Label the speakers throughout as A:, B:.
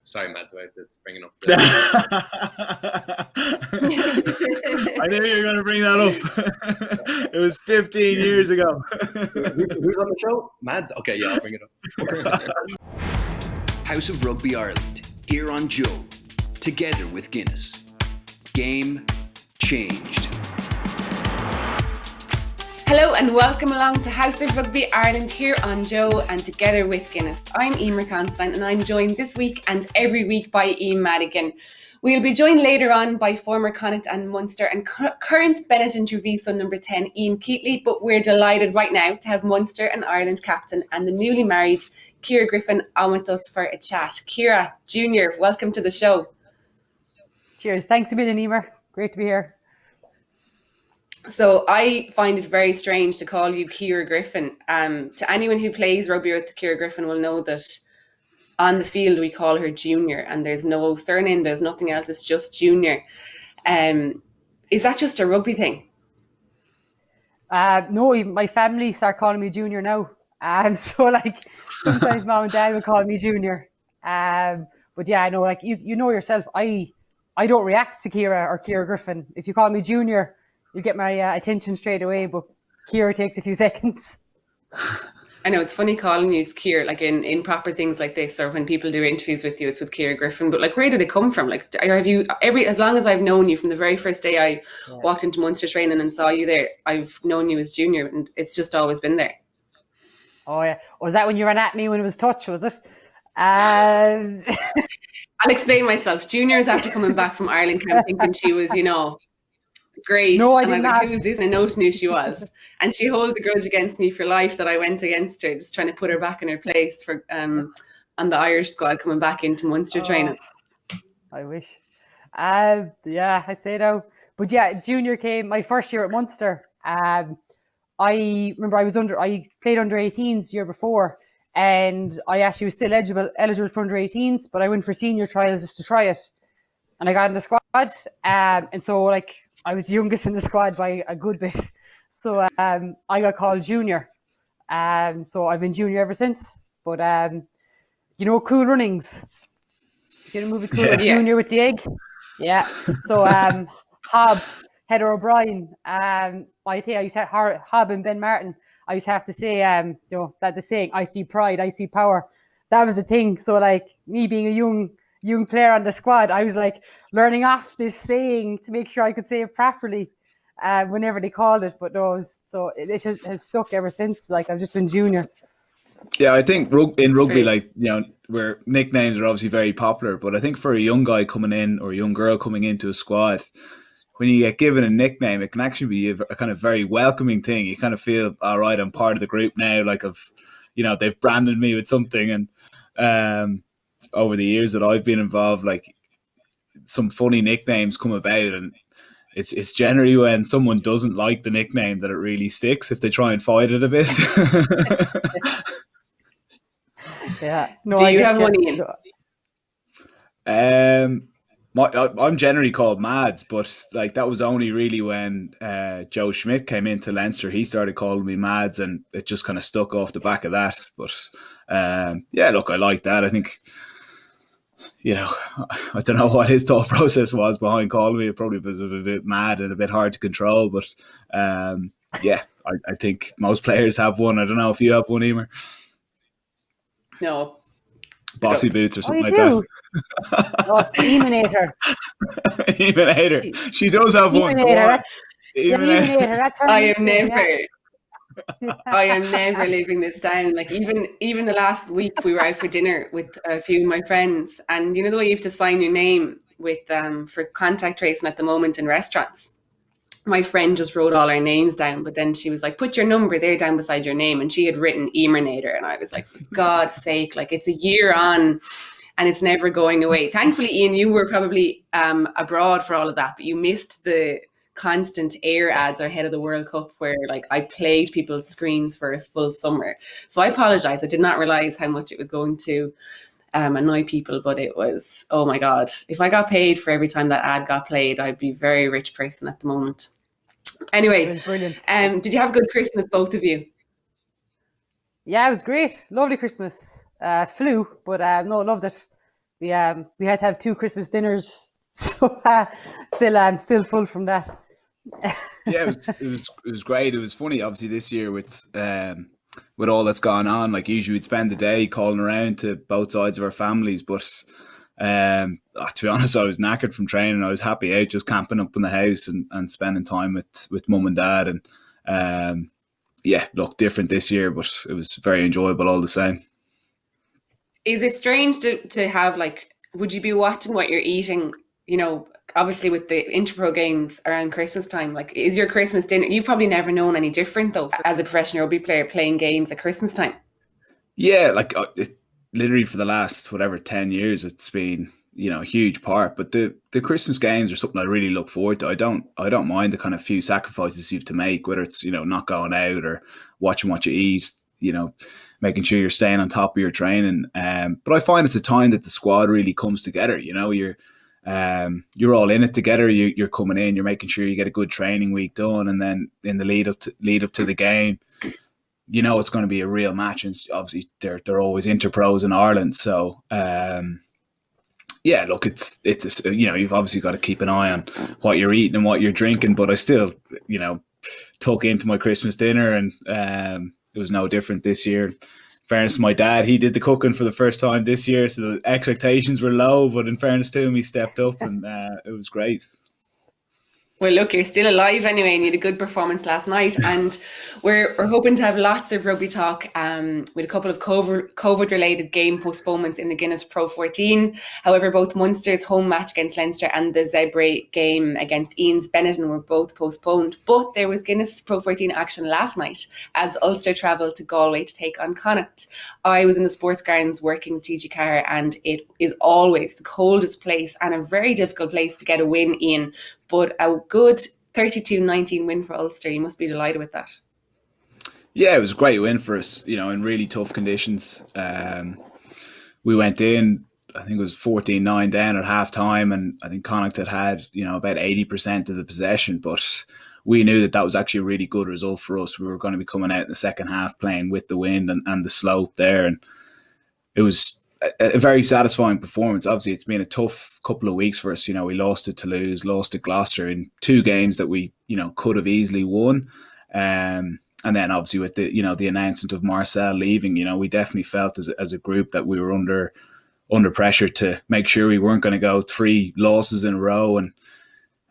A: Sorry, Mads, about this, bringing up
B: I knew you were going to bring that up. It was 15 years ago.
A: Who's on the show? Mads? Okay, yeah, I'll bring it up.
C: House of Rugby Ireland, here on Joe, together with Guinness. Game changed.
D: Hello and welcome along to House of Rugby Ireland here on Joe and together with Guinness. I'm Eimear and I'm joined this week and every week by Ian Madigan. We'll be joined later on by former Connacht and Munster and current Bennett and Treviso number 10 Ian Keatley, but we're delighted right now to have Munster and Ireland captain and the newly married Kiera Griffin on with us for a chat. Kiera, Junior, welcome to the show.
E: Cheers. Thanks a million, Eimear. Great to be here.
D: So I find it very strange to call you Kiera Griffin. To anyone who plays rugby with Kiera Griffin will know that on the field we call her Junior and there's no surname, there's nothing else, it's just Junior. Is that just a rugby thing?
E: No, even my family start calling me Junior now. So like sometimes mom and dad will call me Junior. But yeah, I know, like you know yourself, I don't react to Kiera or Kiera Griffin. If you call me Junior, you get my attention straight away, but Kiera takes a few seconds.
D: I know, it's funny calling you Kiera, like in proper things like this, or when people do interviews with you, it's with Kiera Griffin. But like, where did it come from? Like, have you as long as I've known you, from the very first day I walked into Munster training and saw you there, I've known you as Junior, and it's just always been there.
E: Oh yeah, was that when you ran at me when it was touch? Was it? I'll
D: explain myself. Junior is after coming back from Ireland camp thinking she was, great.
E: No, I
D: and
E: did
D: I was
E: not.
D: like, who is this? And I noticed who she was. And she holds a grudge against me for life that I went against her, just trying to put her back in her place for on the Irish squad coming back into Munster training.
E: I wish. Yeah, I say no. But yeah, Junior came my first year at Munster. I remember I played under 18s the year before, and I actually was still eligible for under 18s, but I went for senior trials just to try it. And I got in the squad. And so like I was the youngest in the squad by a good bit. So I got called Junior. So I've been Junior ever since. But Cool Runnings. You know the movie Cool Junior with the egg? Yeah. So Hob, Heather O'Brien, I think I used to have Hob and Ben Martin. I used to have to say, that the saying, I see pride, I see power. That was the thing. So like me being a young player on the squad, I was like learning off this saying to make sure I could say it properly whenever they called it. But no, so it just has stuck ever since. Like I've just been Junior.
B: Yeah, I think in rugby, where nicknames are obviously very popular, but I think for a young guy coming in or a young girl coming into a squad, when you get given a nickname, it can actually be a kind of very welcoming thing. You kind of feel, all right, I'm part of the group now. Like they've branded me with something. And over the years that I've been involved, like some funny nicknames come about, and it's generally when someone doesn't like the nickname that it really sticks, if they try and fight it a bit.
E: Yeah. No,
D: do you have one, Ian?
B: I'm generally called Mads, but like that was only really when Joe Schmidt came into Leinster. He started calling me Mads, and it just kind of stuck off the back of that. But look, I like that. I think, I don't know what his thought process was behind calling me. It probably was a bit mad and a bit hard to control. But I think most players have one. I don't know if you have one, Eimear.
D: No.
B: Bossy Boots or something like
E: that. Oh, Eminator.
B: Eminator. She does have one.
E: Eminator. That's her.
D: I am never living this down. Like even the last week we were out for dinner with a few of my friends, and you know the way you have to sign your name with for contact tracing at the moment in restaurants. My friend just wrote all our names down, but then she was like, put your number there down beside your name. And she had written Emernator. And I was like, for God's sake, like it's a year on and it's never going away. Thankfully, Ian, you were probably abroad for all of that, but you missed the constant air ads ahead of the World Cup where like I played people's screens for a full summer. So I apologize. I did not realize how much it was going to annoy people, but it was, oh my God. If I got paid for every time that ad got played, I'd be a very rich person at the moment. Anyway,
E: brilliant.
D: Did you have a good Christmas, both of you?
E: Yeah, it was great. Lovely Christmas. Flew, but no, loved it. we had to have 2 Christmas dinners, so still full from that.
B: Yeah, it was great. It was funny, obviously, this year with all that's gone on. Like, usually we'd spend the day calling around to both sides of our families, but to be honest, I was knackered from training. I was happy out just camping up in the house and spending time with mum and dad. And look, different this year, but it was very enjoyable all the same.
D: Is it strange to have, like, would you be watching what you're eating, obviously with the Interpro games around Christmas time? Like, is your Christmas dinner, you've probably never known any different though, as a professional rugby player playing games at Christmas time?
B: Yeah, like literally for the last 10 years, it's been a huge part. But the Christmas games are something I really look forward to. I don't mind the kind of few sacrifices you have to make, whether it's not going out or watching what you eat, making sure you're staying on top of your training. But I find it's a time that the squad really comes together. You're all in it together. You're coming in, you're making sure you get a good training week done, and then in the lead up to the game, it's going to be a real match. And obviously they're always interpros in Ireland, so look, it's you've obviously got to keep an eye on what you're eating and what you're drinking. But I still tuck into my Christmas dinner, and it was no different this year. In fairness to my dad, he did the cooking for the first time this year, so the expectations were low, but in fairness to him, he stepped up, and it was great.
D: Well, look, you're still alive anyway, and you had a good performance last night. And we're hoping to have lots of rugby talk with a couple of COVID-related game postponements in the Guinness PRO14. However, both Munster's home match against Leinster and the Zebra game against Ian's Benetton were both postponed. But there was Guinness PRO14 action last night as Ulster travelled to Galway to take on Connacht. I was in the sports grounds working with TG Car, and it is always the coldest place and a very difficult place to get a win, Ian. But a good 32-19 win for Ulster. You must be delighted with that.
B: Yeah, it was a great win for us, in really tough conditions. We went in, I think it was 14-9 down at half time, and I think Connacht had about 80% of the possession, but we knew that was actually a really good result for us. We were going to be coming out in the second half playing with the wind and the slope there, and it was a very satisfying performance. Obviously, it's been a tough couple of weeks for us. We lost to Toulouse, lost to Gloucester in 2 games that we, could have easily won. And then obviously with the, the announcement of Marcel leaving, we definitely felt as a group that we were under pressure to make sure we weren't going to go 3 losses in a row. And,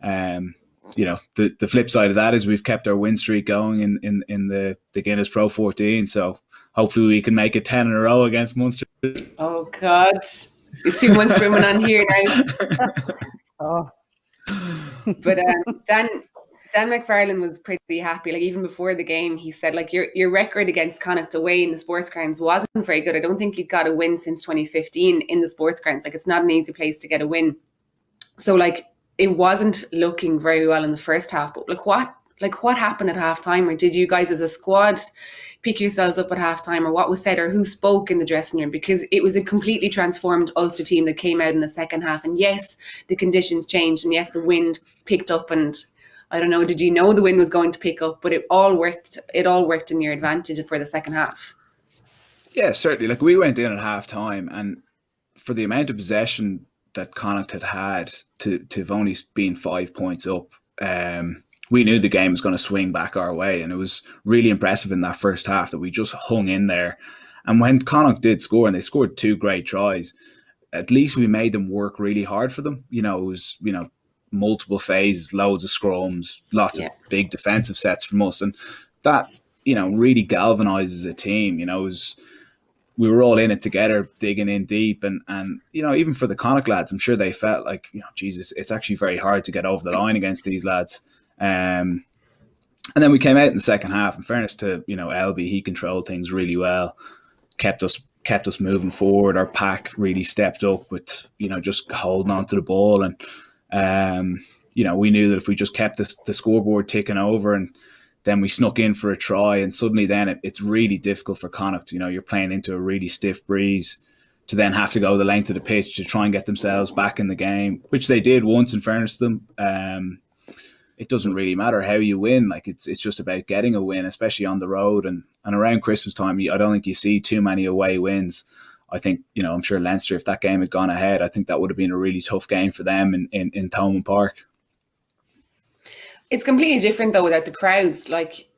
B: the flip side of that is we've kept our win streak going in the Guinness PRO14. So hopefully we can make it 10 in a row against Munster.
D: Oh, God. The 2 Munster women on here now.
E: Oh.
D: But Dan McFarlane was pretty happy. Like, even before the game, he said, like, your record against Connacht away in the sports grounds wasn't very good. I don't think you got a win since 2015 in the sports grounds. Like, it's not an easy place to get a win. So, like, it wasn't looking very well in the first half. But, what happened at halftime? Or did you guys as a squad pick yourselves up at halftime, or what was said, or who spoke in the dressing room? Because it was a completely transformed Ulster team that came out in the second half. And yes, the conditions changed, and yes, the wind picked up, and I don't know, did you know the wind was going to pick up? But it all worked in your advantage for the second half.
B: Yeah, certainly. Like, we went in at halftime, and for the amount of possession that Connacht had to have only been 5 points up, we knew the game was going to swing back our way, and it was really impressive in that first half that we just hung in there. And when Connacht did score, and they scored 2 great tries, at least we made them work really hard for them. It was, multiple phases, loads of scrums, lots of big defensive sets from us, and that, really galvanizes a team. We were all in it together, digging in deep, and even for the Connacht lads, I'm sure they felt like, Jesus, it's actually very hard to get over the line against these lads. And then we came out in the second half. In fairness to Elby, he controlled things really well, kept us moving forward. Our pack really stepped up with just holding on to the ball, and we knew that if we just kept the scoreboard ticking over, and then we snuck in for a try, and suddenly then it's really difficult for Connacht. You're playing into a really stiff breeze to then have to go the length of the pitch to try and get themselves back in the game, which they did once, in fairness to them. It doesn't really matter how you win. Like, it's just about getting a win, especially on the road and around Christmas time. I don't think you see too many away wins. I think, I'm sure Leinster, if that game had gone ahead, I think that would have been a really tough game for them in Thomond Park.
D: It's completely different though without the crowds. Like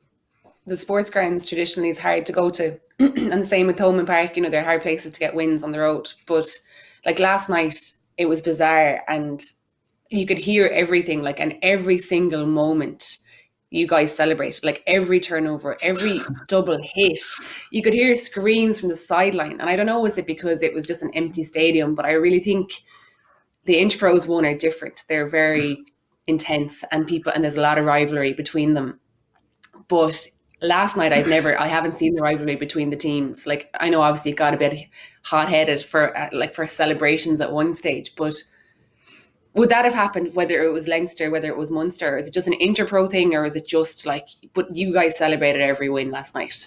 D: the sports grounds traditionally is hard to go to, and the same with Thomond Park. They're hard places to get wins on the road. But like last night, it was bizarre, and you could hear everything. Like, and every single moment, you guys celebrated. Like every turnover, every double hit, you could hear screams from the sideline. And I don't know, was it because it was just an empty stadium? But I really think the Interpros one are different. They're very intense, and there's a lot of rivalry between them. But last night, I haven't seen the rivalry between the teams. Like, I know obviously it got a bit hot-headed for celebrations at one stage, but would that have happened whether it was Leinster, whether it was Munster? Is it just an Interpro thing, or is it just but you guys celebrated every win last night?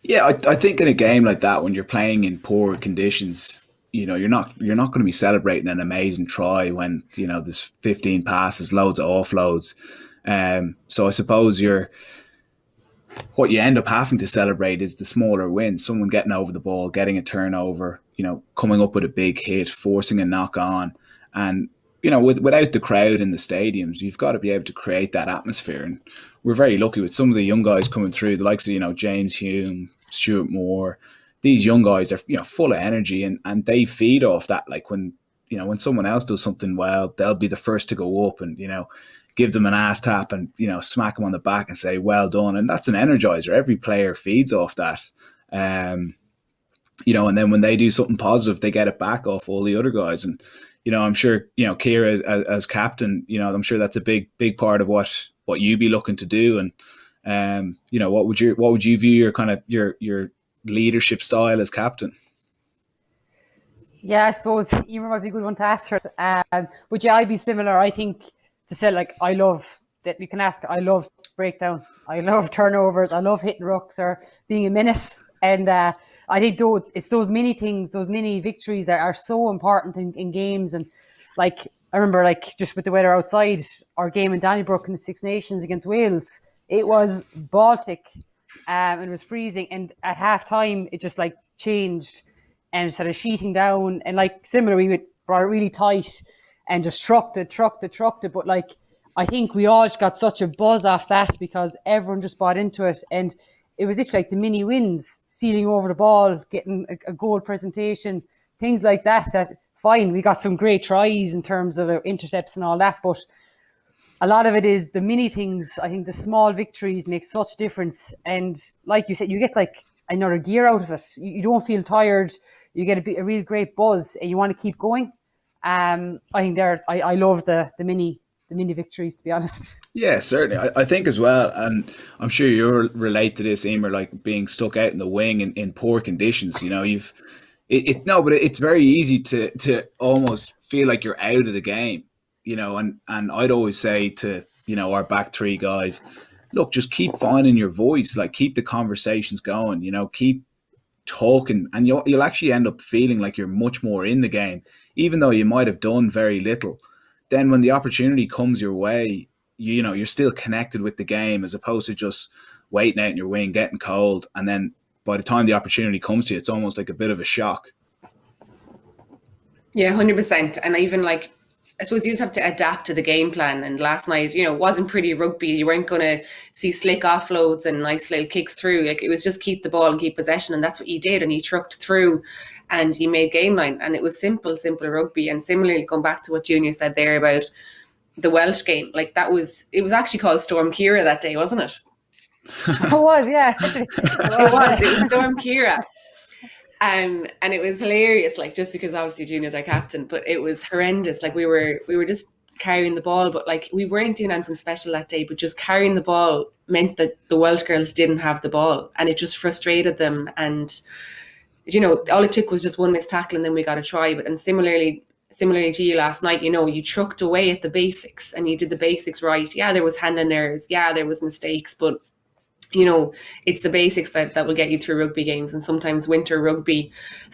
B: Yeah, I think in a game like that, when you're playing in poor conditions, you're not going to be celebrating an amazing try when, there's 15 passes, loads of offloads. So I suppose what you end up having to celebrate is the smaller wins, someone getting over the ball, getting a turnover, coming up with a big hit, forcing a knock on. And, without the crowd in the stadiums, you've got to be able to create that atmosphere. And we're very lucky with some of the young guys coming through, the likes of, James Hume, Stuart Moore. These young guys, they're full of energy, and they feed off that. Like when someone else does something well, they'll be the first to go up and, give them an ass tap and, smack them on the back and say, well done. And that's an energizer. Every player feeds off that. And then when they do something positive, they get it back off all the other guys. And, I'm sure, Kiera as captain, I'm sure that's a big part of what you be looking to do. And, what would you view your kind of your leadership style as captain?
E: Yeah, I suppose Eimear might be a good one to ask her. But yeah, I'd be similar. I think to say, I love that you can ask. I love breakdown. I love turnovers. I love hitting rucks or being a menace. And I think it's those mini things, those mini victories that are so important in games. And I remember just with the weather outside, our game in Donnybrook in the Six Nations against Wales, it was Baltic and it was freezing. And at half time, it just changed and started sheeting down. And similarly, we brought it really tight and just trucked it. But I think we all just got such a buzz off that because everyone just bought into it. And it was the mini wins, sealing over the ball, getting a goal presentation, things like that. That fine, we got some great tries in terms of intercepts and all that, but a lot of it is the mini things. I think the small victories make such a difference. And like you said, you get another gear out of it. You don't feel tired. You get a real great buzz, and you want to keep going. I think I love the mini victories, to be honest.
B: Yeah, certainly. I think as well, and I'm sure you'll relate to this, Eimear, being stuck out in the wing in poor conditions. But it's very easy to almost feel like you're out of the game. And I'd always say to our back three guys, look, just keep finding your voice, keep the conversations going, keep talking, and you'll actually end up feeling like you're much more in the game, even though you might have done very little. Then when the opportunity comes your way, you're still connected with the game, as opposed to just waiting out in your wing, getting cold, and then by the time the opportunity comes to you, it's almost like a bit of a shock.
D: Yeah, 100%. And even I suppose you just have to adapt to the game plan. And last night, it wasn't pretty rugby. You weren't going to see slick offloads and nice little kicks through. It was just keep the ball and keep possession. And that's what you did. And you trucked through and you made game line. And it was simple rugby. And similarly, going back to what Junior said there about the Welsh game, it was actually called Storm Kiera that day, wasn't it?
E: It was, yeah.
D: It was Storm Kiera. And it was hilarious, just because obviously Junior's our captain, but it was horrendous. We were just carrying the ball, but we weren't doing anything special that day, but just carrying the ball meant that the Welsh girls didn't have the ball, and it just frustrated them. And all it took was just one missed tackle and then we got a try. And similarly to you last night, you trucked away at the basics and you did the basics right. Yeah, there was handling errors, yeah, there was mistakes, but it's the basics that will get you through rugby games. And sometimes winter rugby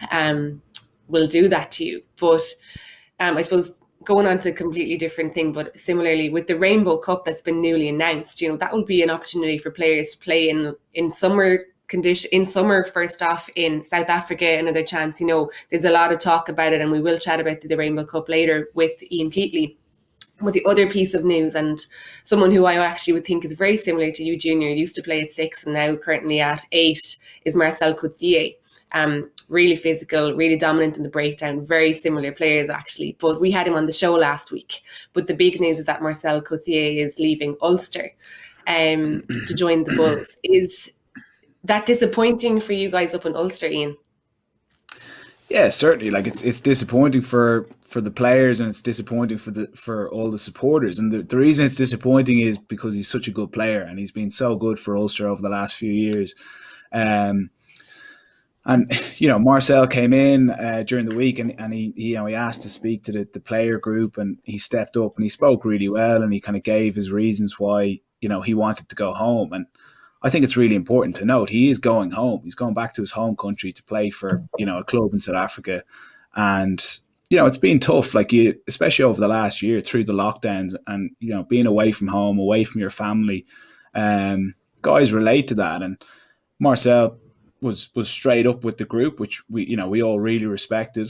D: will do that to you. But I suppose going on to a completely different thing, but similarly with the Rainbow Cup that's been newly announced, that will be an opportunity for players to play in summer condition in summer, first off in South Africa, another chance. You know, there's a lot of talk about it, and we will chat about the Rainbow Cup later with Ian Keatley. But the other piece of news, and someone who I actually would think is very similar to you, Junior, used to play at 6 and now currently at 8, is Marcell Coetzee. Really physical, really dominant in the breakdown, very similar players actually. But we had him on the show last week. But the big news is that Marcel Coetzee is leaving Ulster to join the Bulls. Is that disappointing for you guys up in Ulster, Ian?
B: Yeah, certainly. Like it's disappointing for the players, and it's disappointing for all the supporters. And the reason it's disappointing is because he's such a good player, and he's been so good for Ulster over the last few years. And you know, Marcel came in during the week, and he asked to speak to the player group, and he stepped up and he spoke really well, and he kind of gave his reasons why, you know, he wanted to go home. And I think it's really important to note he is going home. He's going back to his home country to play for, you know, a club in South Africa. And you know, it's been tough, like especially over the last year through the lockdowns, and you know, being away from home, away from your family. Guys relate to that, and Marcel was straight up with the group, which we all really respected,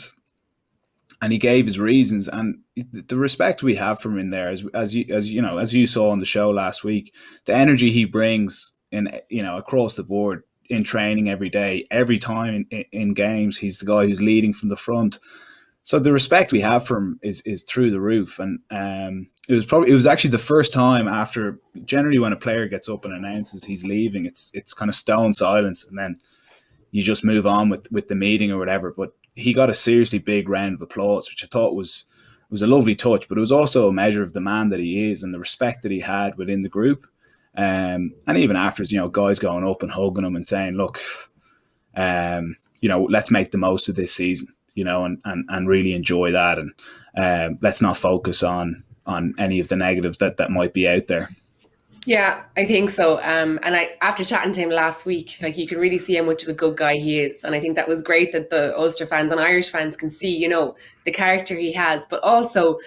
B: and he gave his reasons. And the respect we have from him there, as you saw on the show last week, the energy he brings in, you know, across the board in training every day, every time in games, he's the guy who's leading from the front. So the respect we have for him is through the roof. And it was actually the first time after, generally when a player gets up and announces he's leaving, it's kind of stone silence, and then you just move on with the meeting or whatever. But he got a seriously big round of applause, which I thought was a lovely touch. But it was also a measure of the man that he is and the respect that he had within the group. And even afterwards, you know, guys going up and hugging him and saying, look, you know, let's make the most of this season, you know, and really enjoy that. And let's not focus on any of the negatives that might be out there.
D: Yeah, I think so. And after chatting to him last week, like, you can really see how much of a good guy he is. And I think that was great that the Ulster fans and Irish fans can see, you know, the character he has. But also,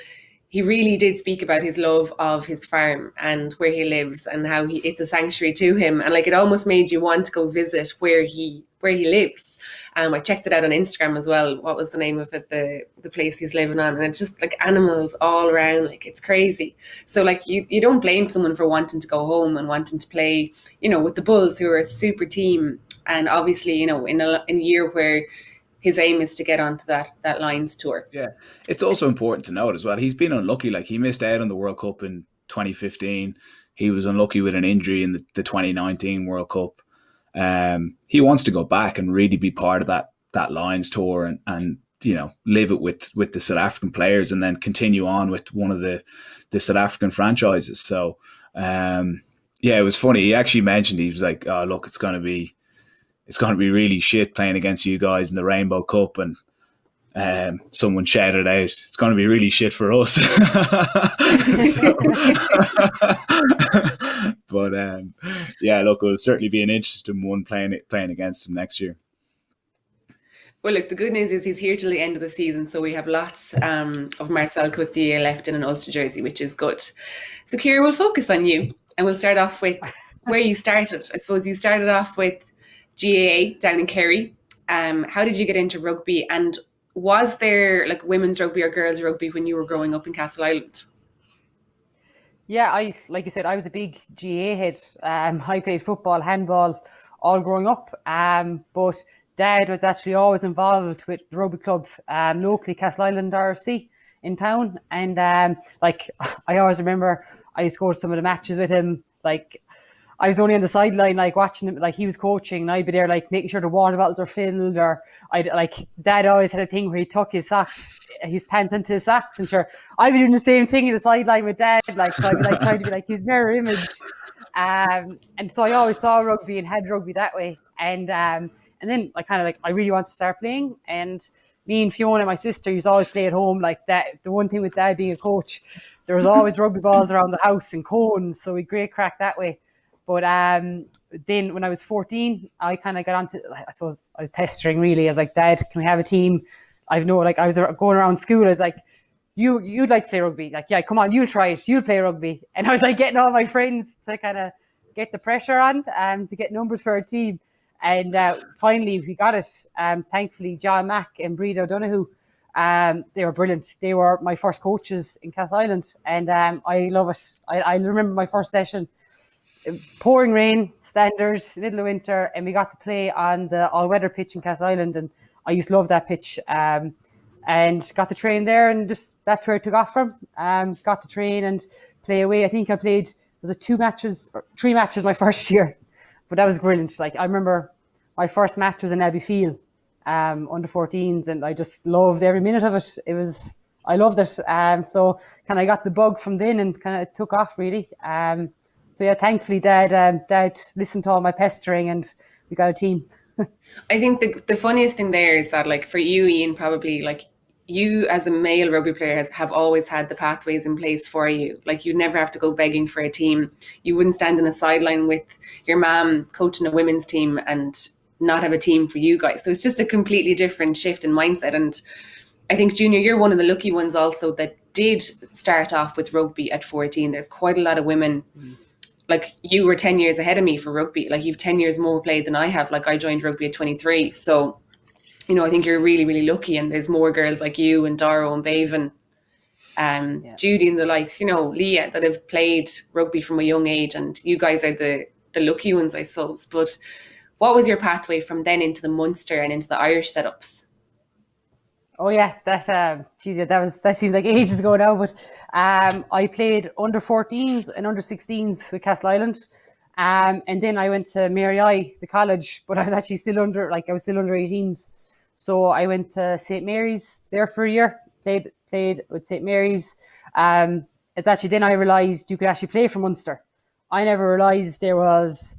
D: he really did speak about his love of his farm and where he lives, and how it's a sanctuary to him. And like, it almost made you want to go visit where he lives. I checked it out on Instagram as well. What was the name of it? The place he's living on. And it's just like animals all around. Like, it's crazy. So like, you don't blame someone for wanting to go home and wanting to play, you know, with the Bulls, who are a super team. And obviously, you know, in a year where his aim is to get onto that Lions tour.
B: Yeah. It's also important to note as well, he's been unlucky. Like, he missed out on the World Cup in 2015. He was unlucky with an injury in the 2019 World Cup. He wants to go back and really be part of that Lions tour and you know, live it with the South African players, and then continue on with one of the South African franchises. So yeah, it was funny. He actually mentioned, he was like, oh, look, it's going to be really shit playing against you guys in the Rainbow Cup. And someone shouted out, it's going to be really shit for us. But yeah, look, it'll certainly be an interesting one playing against him next year.
D: Well, look, the good news is he's here till the end of the season, so we have lots of Marcel Coetzee left in an Ulster jersey, which is good. So, Kiera, we'll focus on you, and we'll start off with where you started. I suppose you started off with GAA down in Kerry. How did you get into rugby, and was there like women's rugby or girls rugby when you were growing up in Castleisland?
E: Yeah, like you said, I was a big GAA head. I played football, handball, all growing up. But Dad was actually always involved with the rugby club locally, Castleisland RC in town. And like, I always remember I used to go to some of the matches with him. Like, I was only on the sideline, like, watching him, like, he was coaching, and I'd be there, like, making sure the water bottles are filled, or Dad always had a thing where he'd tuck his pants into his socks, and sure, I'd be doing the same thing in the sideline with Dad, like, so I'd be like trying to be like his mirror image. And so I always saw rugby and had rugby that way. And then I really wanted to start playing, and me and Fiona, my sister, used to always play at home like that. The one thing with Dad being a coach, there was always rugby balls around the house and cones, so we great crack that way. But then when I was 14, I kind of got onto, I suppose I was pestering really. I was like, Dad, can we have a team? I was going around school. I was like, you'd like to play rugby? Like, yeah, come on, you'll try it. You'll play rugby. And I was like getting all my friends to kind of get the pressure on to get numbers for our team. And finally we got it. Thankfully, John Mack and Breed O'Donoghue, they were brilliant. They were my first coaches in Castle and I love it. I remember my first session, pouring rain, standards, middle of winter, and we got to play on the all-weather pitch in Castle and I used to love that pitch. And got to train there, and just that's where it took off from. Got to train and play away. I think I played, was it 2 matches or 3 matches my first year, but that was brilliant. Like, I remember my first match was in Abbeyfield, under 14s, and I just loved every minute of it. I loved it. So kind of got the bug from then, and kind of took off really. So yeah, thankfully Dad listened to all my pestering, and we got a team.
D: I think the funniest thing there is that, like, for you, Ian, probably, like, you as a male rugby player have always had the pathways in place for you. Like, you never have to go begging for a team. You wouldn't stand on a sideline with your mum coaching a women's team and not have a team for you guys. So it's just a completely different shift in mindset. And I think, Junior, you're one of the lucky ones also that did start off with rugby at 14. There's quite a lot of women. Like, you were 10 years ahead of me for rugby. Like, you've 10 years more played than I have. Like, I joined rugby at 23. So, you know, I think you're really, really lucky. And there's more girls like you and Daro and Baven, Judy and the likes, you know, Leah, that have played rugby from a young age. And you guys are the lucky ones, I suppose. But what was your pathway from then into the Munster and into the Irish setups?
E: Oh yeah, that seems like ages ago now. But I played under 14s and under 16s with Castle Island, and then I went to Mary I, the college. But I was actually still under 18s, so I went to St Mary's there for a year. Played with St Mary's. It's actually then I realised you could actually play for Munster. I never realised there was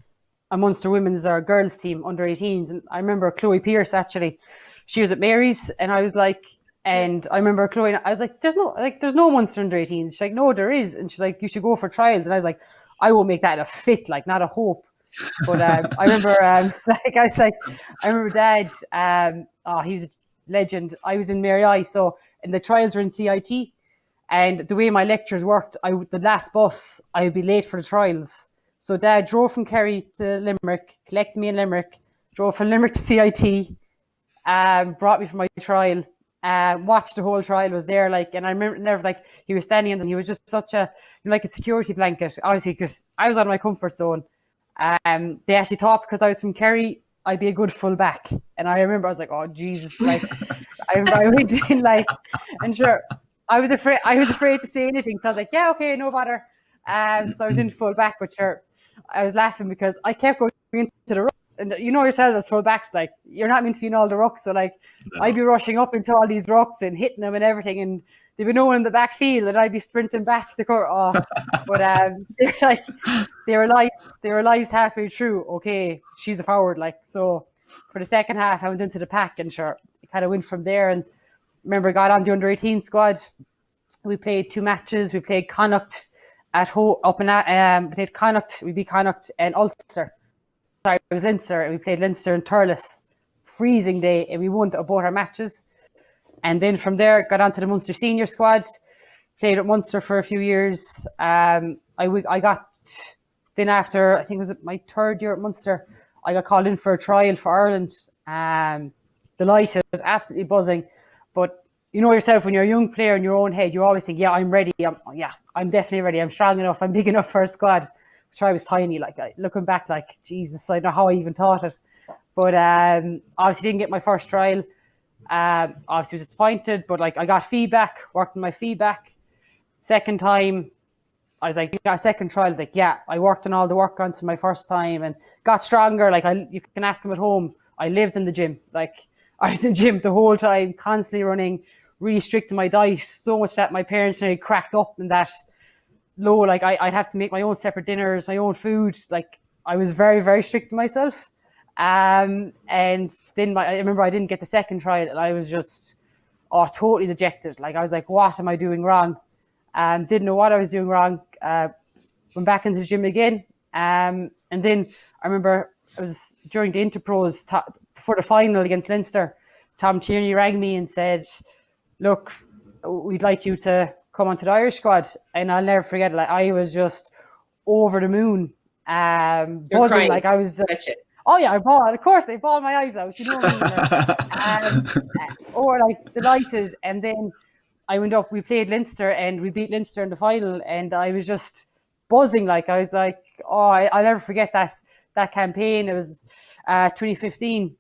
E: a Munster women's or girls team under 18s. And I remember Chloe Pierce, actually, she was at Mary's, and I was like, and I remember Chloe, I was like, there's no Munster under 18s. She's like, no, there is. And she's like, you should go for trials. And I was like, I won't make that a fit, like, not a hope. But I remember, I remember Dad, he was a legend. I was in Mary I, so, and the trials were in CIT. And the way my lectures worked, the last bus, I would be late for the trials. So Dad drove from Kerry to Limerick, collected me in Limerick, drove from Limerick to CIT, brought me for my trial, watched the whole trial, was there, like, and I remember like, he was standing and he was just such a security blanket, honestly, because I was out of my comfort zone. They actually thought because I was from Kerry, I'd be a good full back. And I remember I was like, oh Jesus, like, I went in, like, and sure, I was afraid to say anything. So I was like, yeah, okay, no bother. So I was in full back, but sure, I was laughing because I kept going into the ruck. And you know yourselves as full backs, like, you're not meant to be in all the rucks. So, like, no. I'd be rushing up into all these rucks and hitting them and everything. And there'd be no one in the backfield, and I'd be sprinting back the court. Oh, but they realised halfway through, okay, she's a forward. Like, so for the second half, I went into the pack, and sure, it kind of went from there. And remember, I got on the under 18 squad. We played 2 matches. We played Connacht at home, we played Connacht. We beat Connacht and Ulster. Sorry, it was Leinster, and we played Leinster and Thurles. Freezing day, and we won both our matches. And then from there, got onto the Munster senior squad. Played at Munster for a few years. I got, then after, I think it was my 3rd year at Munster, I got called in for a trial for Ireland. Delighted, absolutely buzzing. But you know yourself, when you're a young player in your own head, you always think, yeah, I'm ready. I'm definitely ready. I'm strong enough. I'm big enough for a squad. Which I was tiny. Like, looking back, like, Jesus, I don't know how I even thought it. But obviously didn't get my first trial. Obviously was disappointed, but like, I got feedback, worked on my feedback. Second time, I was like, you got a second trial. I was like, yeah, I worked on all the work on to my first time and got stronger. Like, you can ask them at home. I lived in the gym. Like, I was in the gym the whole time, constantly running, really strict in my diet. So much that my parents nearly cracked up in that low. Like, I'd have to make my own separate dinners, my own food. Like, I was very, very strict to myself. And then I remember I didn't get the second trial, and I was just totally dejected. Like, I was like, what am I doing wrong? Didn't know what I was doing wrong. Went back into the gym again. And then I remember it was during the Interpros before the final against Leinster. Tom Tierney rang me and said, look, we'd like you to come onto the Irish squad. And I'll never forget it. Like, I was just over the moon. Buzzing. Like, I was just, Oh yeah, I bawled. Of course, they bawled my eyes out. You know what I mean? Or like delighted. And then I went up. We played Leinster, and we beat Leinster in the final. And I was just buzzing. Like I was like, oh, I'll never forget that campaign. It was 2015,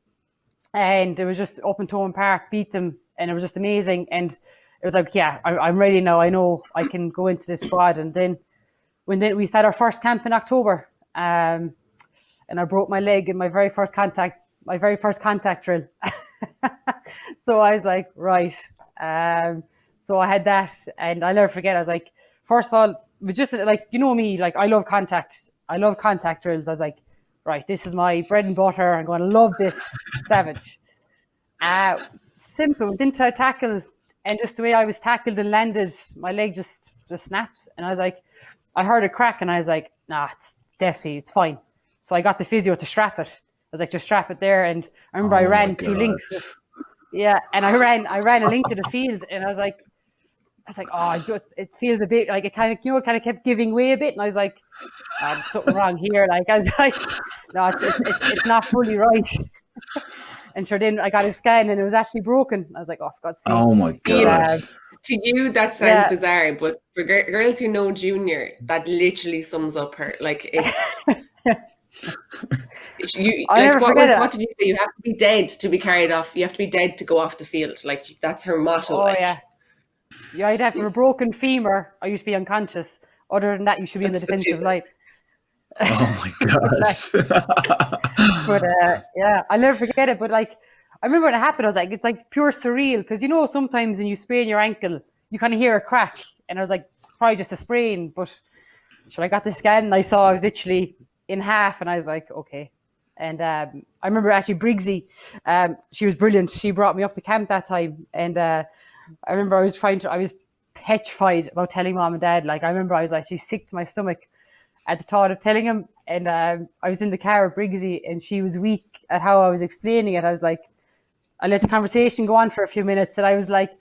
E: and it was just up in Thomond Park, beat them, and it was just amazing. And it was like, yeah, I'm ready now. I know I can go into this squad. And then when we had our first camp in October. And I broke my leg in my very first contact drill. So I was like, right. So I had that, and I'll never forget. I was like, first of all, it was just like, you know me, like I love contact drills. I was like, right, this is my bread and butter. I'm going to love this. Savage. Simple, didn't I tackle, and just the way I was tackled and landed, my leg just snapped. And I was like, I heard a crack, and I was like, nah, it's fine. So I got the physio to strap it. I was like, just strap it there. And I remember I ran 2 links. Yeah, and I ran a link to the field, and I was like, oh, it feels a bit like it kind of kept giving way a bit, and I was like, oh, there's something wrong here. Like I was like, no, it's not fully right. And sure, then I got a scan, and it was actually broken. I was like, oh, for God's sake.
B: Oh my God.
D: To you, that sounds bizarre, but for girls who know Junior, that literally sums up her. Like it's. What did you say? You have to be dead to be carried off. You have to be dead to go off the field. Like that's her motto.
E: Oh yeah. I'd have a broken femur. I used to be unconscious. Other than that, you should be in the defensive line.
B: Oh my God.
E: But yeah, I'll never forget it. But like, I remember when it happened, I was like, it's like pure surreal, because you know sometimes when you sprain your ankle, you kind of hear a crack, and I was like, probably just a sprain. But I got the scan, and I saw I was literally in half, and I was like, okay. And I remember actually Briggsy, she was brilliant. She brought me up to camp that time, and I remember I was petrified about telling mom and dad. Like I remember I was actually sick to my stomach at the thought of telling him. And I was in the car with Briggsy, and she was weak at how I was explaining it. I was like, I let the conversation go on for a few minutes, and I was like,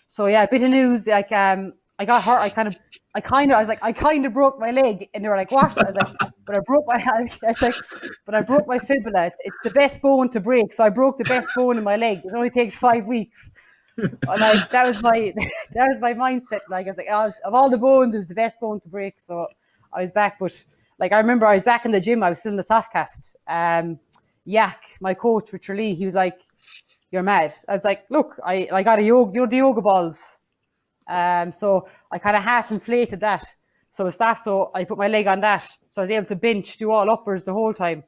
E: so yeah, a bit of news. Like I got hurt. I kind of broke my leg, and they were like, what? I was like, but I broke my fibula. It's the best bone to break, so I broke the best bone in my leg. It only takes 5 weeks. Like that was my mindset. Like I was like, of all the bones, it was the best bone to break. So I was back, but like I remember I was back in the gym. I was still in the softcast. Yak, my coach, Richard Lee, he was like, "You're mad." I was like, "Look, I got the yoga balls." So I kind of half inflated that. So it's that. So I put my leg on that. So I was able to bench, do all uppers the whole time.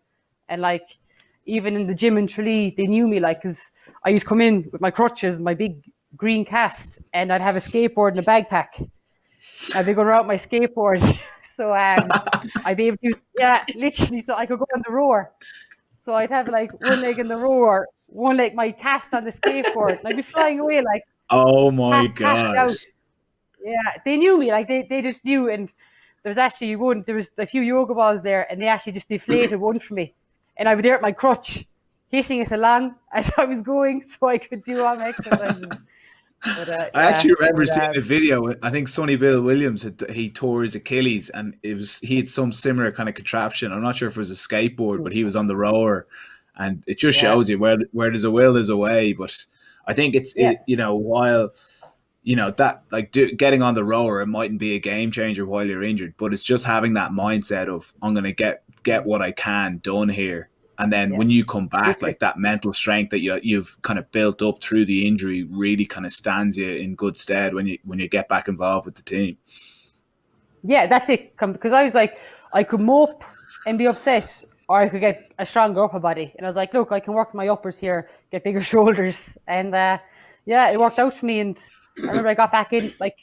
E: And like, even in the gym in Tralee, they knew me, like, because I used to come in with my crutches, my big green cast, and I'd have a skateboard in a backpack. I'd be going around my skateboard. So I'd be able to, literally, so I could go on the rower. So I'd have like one leg in the rower, one leg, my cast on the skateboard, and I'd be flying away like,
B: oh my God.
E: Yeah, they knew me, like they just knew. And there was a few yoga balls there, and they actually just deflated one for me. And I was there at my crutch, hitting it along as I was going, so I could do all my exercises. But,
B: I actually remember seeing a video. I think Sonny Bill Williams he tore his Achilles, and he had some similar kind of contraption. I'm not sure if it was a skateboard, but he was on the rower, and it just shows you where there's a will, there's a way. But I think while that like getting on the rower, it mightn't be a game changer while you're injured, but it's just having that mindset of I'm going to get what I can done here. And then when you come back, like that mental strength that you've kind of built up through the injury really kind of stands you in good stead when you get back involved with the team. Yeah, that's it. Because I was like, I could mope and be upset, or I could get a stronger upper body. And I was like, look, I can work my uppers here, get bigger shoulders. And it worked out for me. And I remember I got back in, like,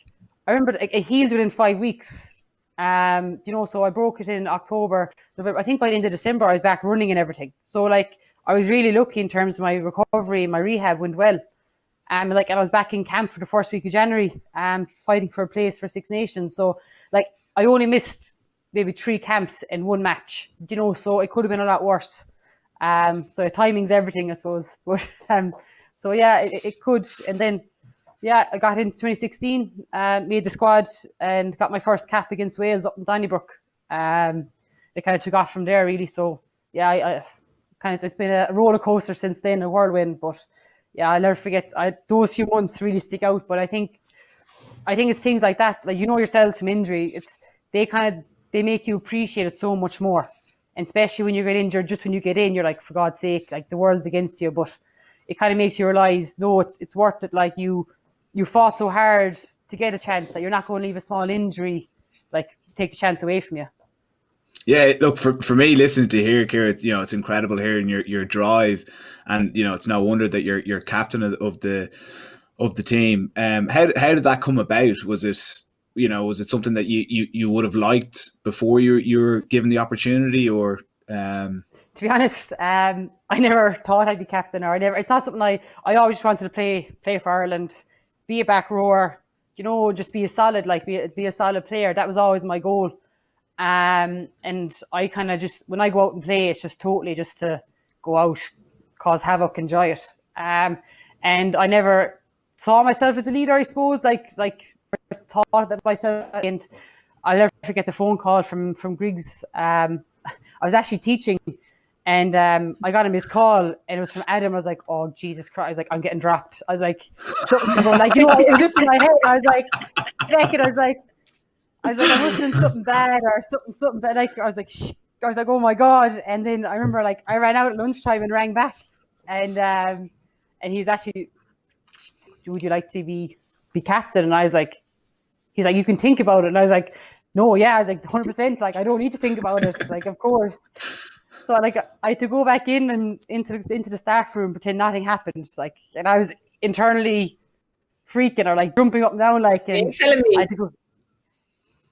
B: I remember it healed within 5 weeks. So I broke it in October, November. I think by the end of December, I was back running and everything. So like, I was really lucky in terms of my recovery. My rehab went well. And I was back in camp for the first week of January, fighting for a place for Six Nations. So like, I only missed maybe 3 camps and 1 match, so it could have been a lot worse. So timing's everything, I suppose. But it could. And then, I got into 2016, made the squad and got my first cap against Wales up in Donnybrook. They kind of took off from there, really. So, I
E: it's been a roller coaster since then, a whirlwind. But yeah, I'll never forget. Those few months really stick out. But I think it's things like that. Like, you know yourselves from injury, they make you appreciate it so much more. And especially when you get injured, just when you get in, you're like, for God's sake, like the world's against you. But it kind of makes you realize, no, it's worth it. Like you fought so hard to get a chance that you're not going to leave a small injury, like, take the chance away from you.
B: Yeah, look, for me, listening to here, Kiera, you know, it's incredible hearing your drive, and you know, it's no wonder that you're captain of the team. How did that come about? Was it something that you would have liked before you were given the opportunity, or?
E: To be honest, I never thought I'd be captain, it's not something I always just wanted to play for Ireland, be a back rower, you know, just be a solid, like be a solid player. That was always my goal. And I kind of just, when I go out and play, it's just totally just to go out, cause havoc, enjoy it. And I never saw myself as a leader, I suppose, like thought that myself. And I'll never forget the phone call from Griggs. I was actually teaching, and I got a missed call, and it was from Adam. I was like, oh, Jesus Christ. I was like, I'm getting dropped. I was like, something's going, like, you know, it was just in my head. I was like, check it. I was like, I must have done something bad or something bad. Like, I was like, oh my God. And then I remember, like, I ran out at lunchtime and rang back, and he's actually, would you like to be captain? And I was like, he's like, you can think about it. And I was like, no, yeah. I was like, 100%. Like, I don't need to think about it. Like, of course. So, like, I had to go back in and into the staff room, pretend nothing happened. Like, and I was internally freaking or like jumping up and down. Like, and
D: Are you telling me?
E: I had to go.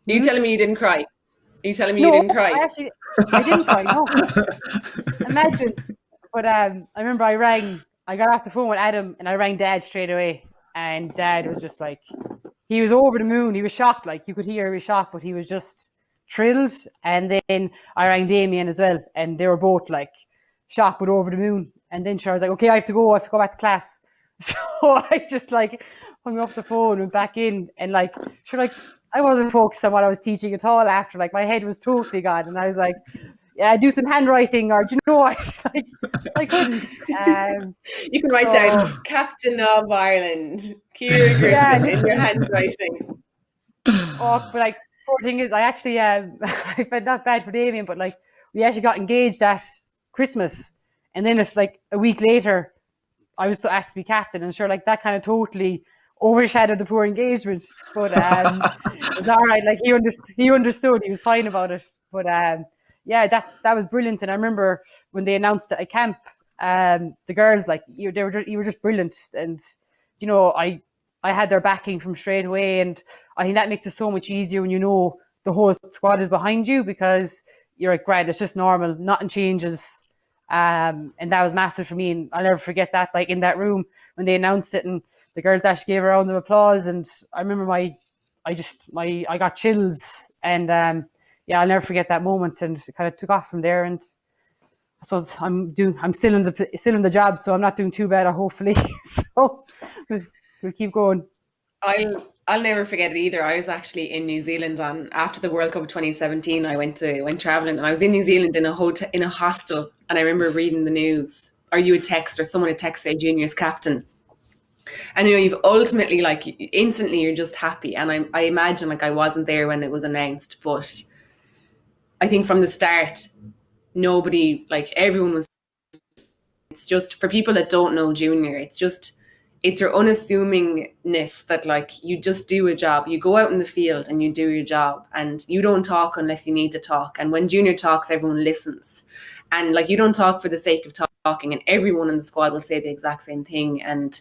D: Are you telling me you didn't cry? Are you telling me you didn't cry?
E: I didn't cry, no. Imagine. But I remember I got off the phone with Adam, and I rang Dad straight away. And Dad was just like, he was over the moon. He was shocked. Like, you could hear he was shocked, but he was just thrilled. And then I rang Damien as well. And they were both like shocked, but over the moon. And then I was like, okay, I have to go back to class. So I just like hung up the phone, went back in, and like, I wasn't focused on what I was teaching at all after. Like, my head was totally gone. And I was like, yeah, do some handwriting, or, you know, I couldn't.
D: You can write down Captain of Ireland, Kiera Griffin, in your handwriting.
E: Oh, but like, poor thing is, I actually, I felt not bad for Damien, but like, we actually got engaged at Christmas. And then if like a week later, I was asked to be captain, and sure, like, that kind of totally overshadowed the poor engagement. But it was all right. Like, he understood. He was fine about it. But yeah, that was brilliant. And I remember when they announced it at camp, the girls, like, you were just brilliant. And you know, I had their backing from straight away, and I think that makes it so much easier when you know the whole squad is behind you, because you're like, right, it's just normal, nothing changes. And that was massive for me, and I'll never forget that. Like, in that room when they announced it, and the girls actually gave a round of applause, and I remember I got chills, and yeah, I'll never forget that moment, and it kind of took off from there. And I suppose I'm still in the job, so I'm not doing too bad, hopefully. So we'll keep going.
D: I'll never forget it either. I was actually in New Zealand after the World Cup of 2017. I went traveling, and I was in New Zealand in a hostel, and I remember reading the news, or you would text, or someone would text, say junior's captain. And you know, you've ultimately, like, instantly you're just happy. And I imagine, like, I wasn't there when it was announced, but I think from the start, nobody, like, everyone was, it's just, for people that don't know junior, it's your unassumingness that, like, you just do a job. You go out in the field and you do your job, and you don't talk unless you need to talk. And when junior talks, everyone listens. And, like, you don't talk for the sake of talking, and everyone in the squad will say the exact same thing. And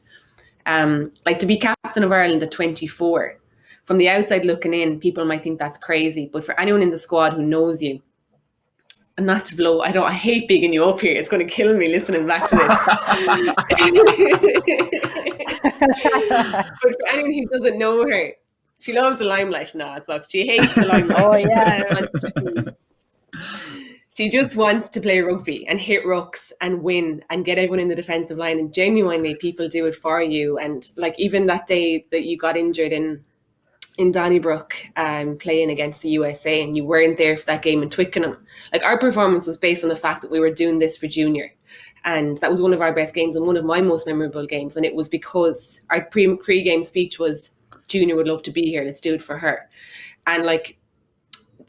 D: like, to be captain of Ireland at 24, from the outside looking in, people might think that's crazy. But for anyone in the squad who knows you, and not to blow, I hate bigging you up here. It's going to kill me listening back to this. But for anyone who doesn't know her, she loves the limelight. No, it's like, she hates the limelight.
E: Oh yeah.
D: She just wants to play rugby and hit rucks and win and get everyone in the defensive line. And genuinely, people do it for you. And like, even that day that you got injured in Donnybrook, playing against the USA, and you weren't there for that game in Twickenham, like, our performance was based on the fact that we were doing this for junior. And that was one of our best games and one of my most memorable games. And it was because our pre-game speech was, Junior would love to be here. Let's do it for her. And like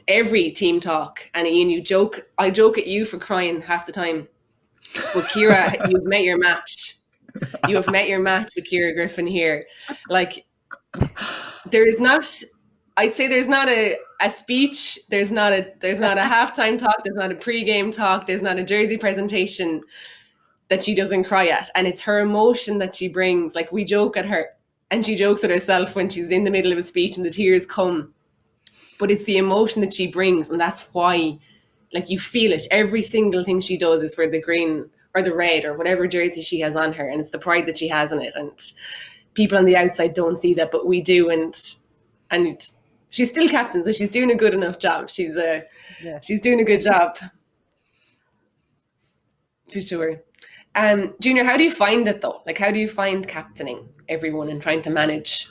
D: every team talk, and Ian, I joke at you for crying half the time. But Kiera, you've met your match. You have met your match with Kiera Griffin here. Like, there's not a speech, there's not a halftime talk, there's not a pre-game talk, there's not a jersey presentation that she doesn't cry at. And it's her emotion that she brings. Like, we joke at her, and she jokes at herself when she's in the middle of a speech and the tears come. But it's the emotion that she brings, and that's why, like, you feel it. Every single thing she does is for the green or the red or whatever jersey she has on her, and it's the pride that she has in it. And people on the outside don't see that, but we do. And she's still captain, so she's doing a good enough job. She's doing a good job, for sure. Junior, how do you find it though? Like, how do you find captaining everyone and trying to manage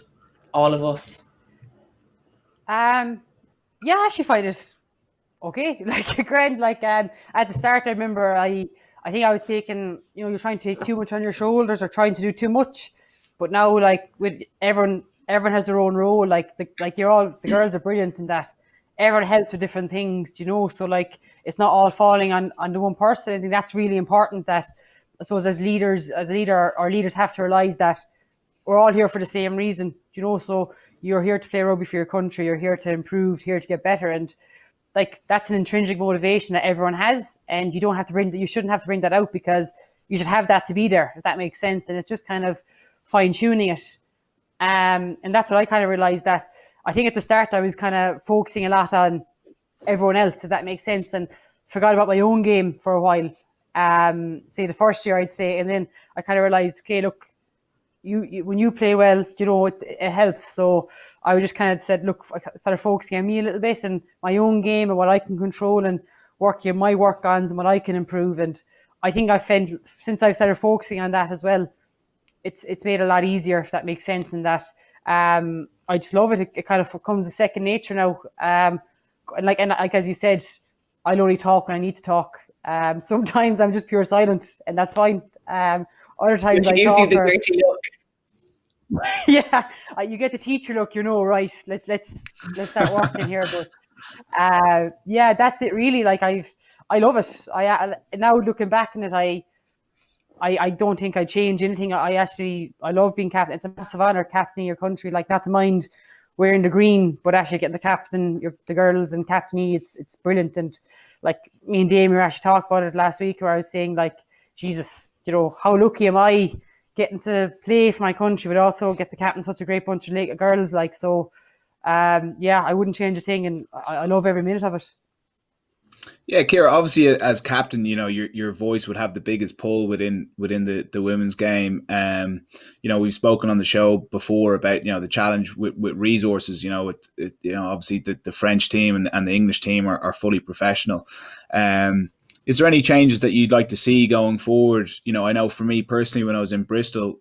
D: all of us?
E: Yeah, I actually find it okay. Like, grand. Like, at the start, I remember I think I was taking, you're trying to take too much on your shoulders or trying to do too much. But now, like, with everyone has their own role. Like, the girls are brilliant in that everyone helps with different things, So, like, it's not all falling on the one person. I think that's really important. That I suppose our leaders have to realize that we're all here for the same reason, So you're here to play rugby for your country. You're here to improve, here to get better, and like, that's an intrinsic motivation that everyone has, and you shouldn't have to bring that out, because you should have that to be there, if that makes sense. And it's just kind of fine tuning it. And that's what I kind of realized, that I think at the start I was kind of focusing a lot on everyone else, if that makes sense, and forgot about my own game for a while. Say the first year, I'd say, and then I kind of realized, okay, look, you when you play well, it helps. So I just kind of said, look, I started focusing on me a little bit and my own game and what I can control, and working my work-ons and what I can improve. And I think I found, since I've started focusing on that as well, it's made it a lot easier, if that makes sense. And that I just love it. It kind of becomes a second nature now. And as you said, I'll only talk when I need to talk. Sometimes I'm just pure silent, and that's fine. Other times I talk.
D: The dirty look.
E: Yeah, you get the teacher look. Right? Let's start working here. But yeah, that's it. Really, like, I love it. I now looking back on it, I don't think I'd change anything. I love being captain. It's a massive honour captaining your country. Like, not to mind wearing the green, but actually getting the captain, the girls and captainy, it's brilliant. And like, me and Damien actually talked about it last week, where I was saying, like, Jesus, how lucky am I getting to play for my country, but also get the captain such a great bunch of girls. Like, so, yeah, I wouldn't change a thing, and I love every minute of it.
B: Yeah, Kiera, obviously as captain, your voice would have the biggest pull within the women's game. We've spoken on the show before about the challenge with resources. Obviously the French team and the English team are fully professional. Is there any changes that you'd like to see going forward? I know for me personally, when I was in Bristol,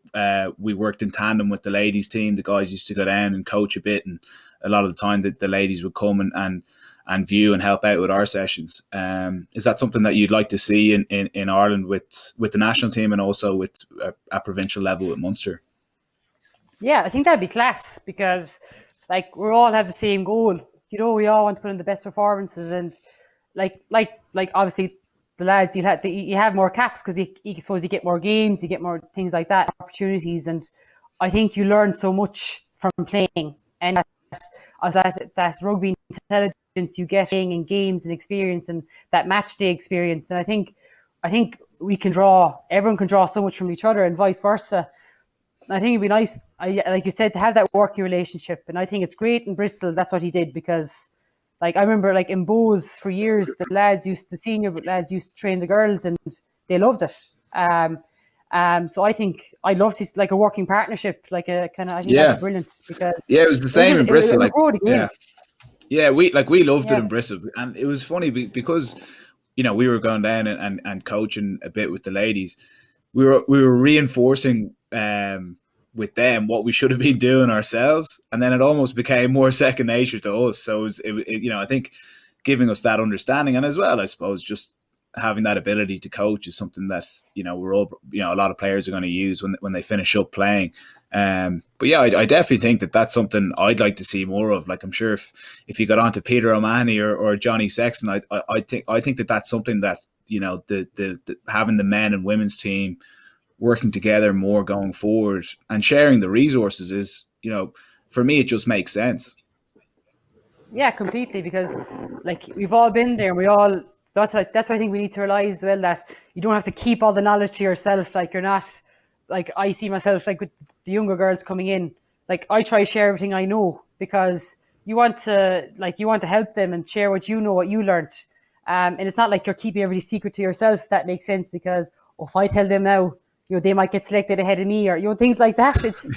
B: we worked in tandem with the ladies team. The guys used to go down and coach a bit, and a lot of the time the ladies would come and view and help out with our sessions. Is that something that you'd like to see in Ireland with the national team, and also with a provincial level with Munster? Yeah,
E: I think that'd be class, because like, we all have the same goal. We all want to put in the best performances, and like obviously the lads, you have more caps, because you suppose you get more games, you get more things like that, opportunities, and I think you learn so much from playing, and that rugby intelligence you get in games and experience, and that match day experience. And I think everyone can draw so much from each other, and vice versa. And I think it'd be nice, like you said, to have that working relationship. And I think it's great in Bristol that's what he did, because like, I remember, like, in Bowes for years, the senior lads used to train the girls, and they loved it. So I think I'd love to see like a working partnership, like a kind of, I think that's brilliant, because
B: it was the same in Bristol. We loved it in Bristol, and it was funny because we were going down and coaching a bit with the ladies. We were reinforcing with them what we should have been doing ourselves, and then it almost became more second nature to us. So it I think giving us that understanding, and as well, I suppose, just having that ability to coach is something that, we're all, a lot of players are going to use when they finish up playing. But yeah, I definitely think that that's something I'd like to see more of. Like, I'm sure if you got on to Peter O'Mahony or Johnny Sexton, I think that that's something that, the having the men and women's team working together more going forward and sharing the resources is, for me, it just makes sense.
E: Yeah, completely, because like we've all been there, and that's why I think we need to realize as well that you don't have to keep all the knowledge to yourself. Like, you're not, like, I see myself like with the younger girls coming in, like I try to share everything I know, because you want to help them and share what you know, what you learned. And it's not like you're keeping every secret to yourself. That makes sense, because if I tell them now, they might get selected ahead of me, or things like that. It's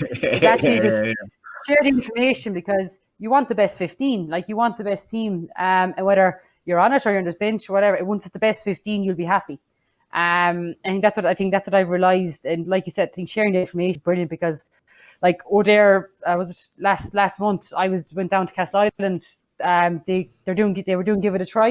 E: actually just share the information, because you want the best 15, like you want the best team, and whether you're on it or you're on the bench or whatever, once it's the best 15, you'll be happy. And that's what I've realized. And like you said, I think sharing the information is brilliant, because like there was it last month, I went down to Castle Island. They were doing Give It a Try,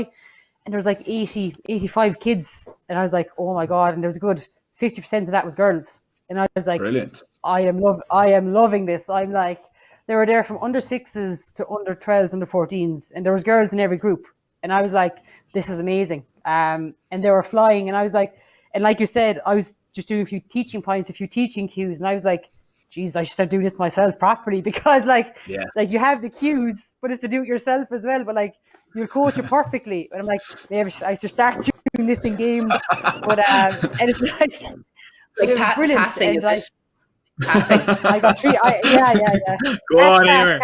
E: and there was like 85 kids, and I was like, oh my god. And there was a good 50% of that was girls, and I was like,
B: brilliant.
E: I am loving this. I'm like, they were there from under 6s to under 12s, under 14s, and there was girls in every group. And I was like, this is amazing. And they were flying, and I was like, and like you said, I was just doing a few teaching points, a few teaching cues, and I was like, geez, I should start doing this myself properly, because like you have the cues, but it's to do it yourself as well. But like, you'll coach it perfectly. And I'm like, maybe I should start doing this in game. But and it's like it was brilliant.
D: Passing,
E: and
D: is
E: like,
D: it? Passing.
E: I got 3. Yeah.
B: Go on, Eimear.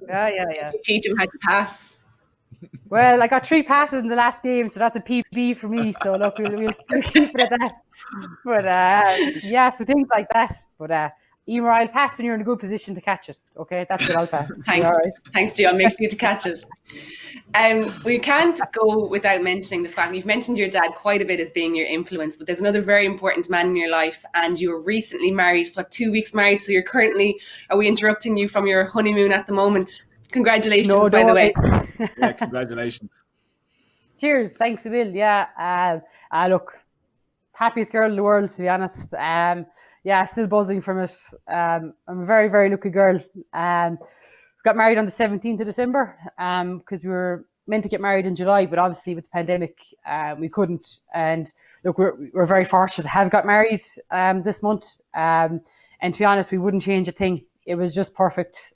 E: Yeah.
D: Teach them how to pass.
E: Well, I got 3 passes in the last game, so that's a PB for me. So look, we'll keep it at that. But so things like that. But Eimear, I'll pass when you're in a good position to catch it. Okay, that's what I'll pass.
D: Thanks,
E: all right.
D: Thanks, Joe. I'll make sure to catch it. We can't go without mentioning the fact you've mentioned your dad quite a bit as being your influence, but there's another very important man in your life, and you were recently married. 2 weeks married, so you're currently. Are we interrupting you from your honeymoon at the moment? Congratulations, by the way.
B: Yeah, congratulations. Cheers.
E: Thanks a million. Yeah. Look, happiest girl in the world, to be honest. Still buzzing from it. I'm a very, very lucky girl. Got married on the 17th of December because we were meant to get married in July, but obviously with the pandemic, we couldn't. And look, we're very fortunate to have got married this month. And to be honest, we wouldn't change a thing. It was just perfect.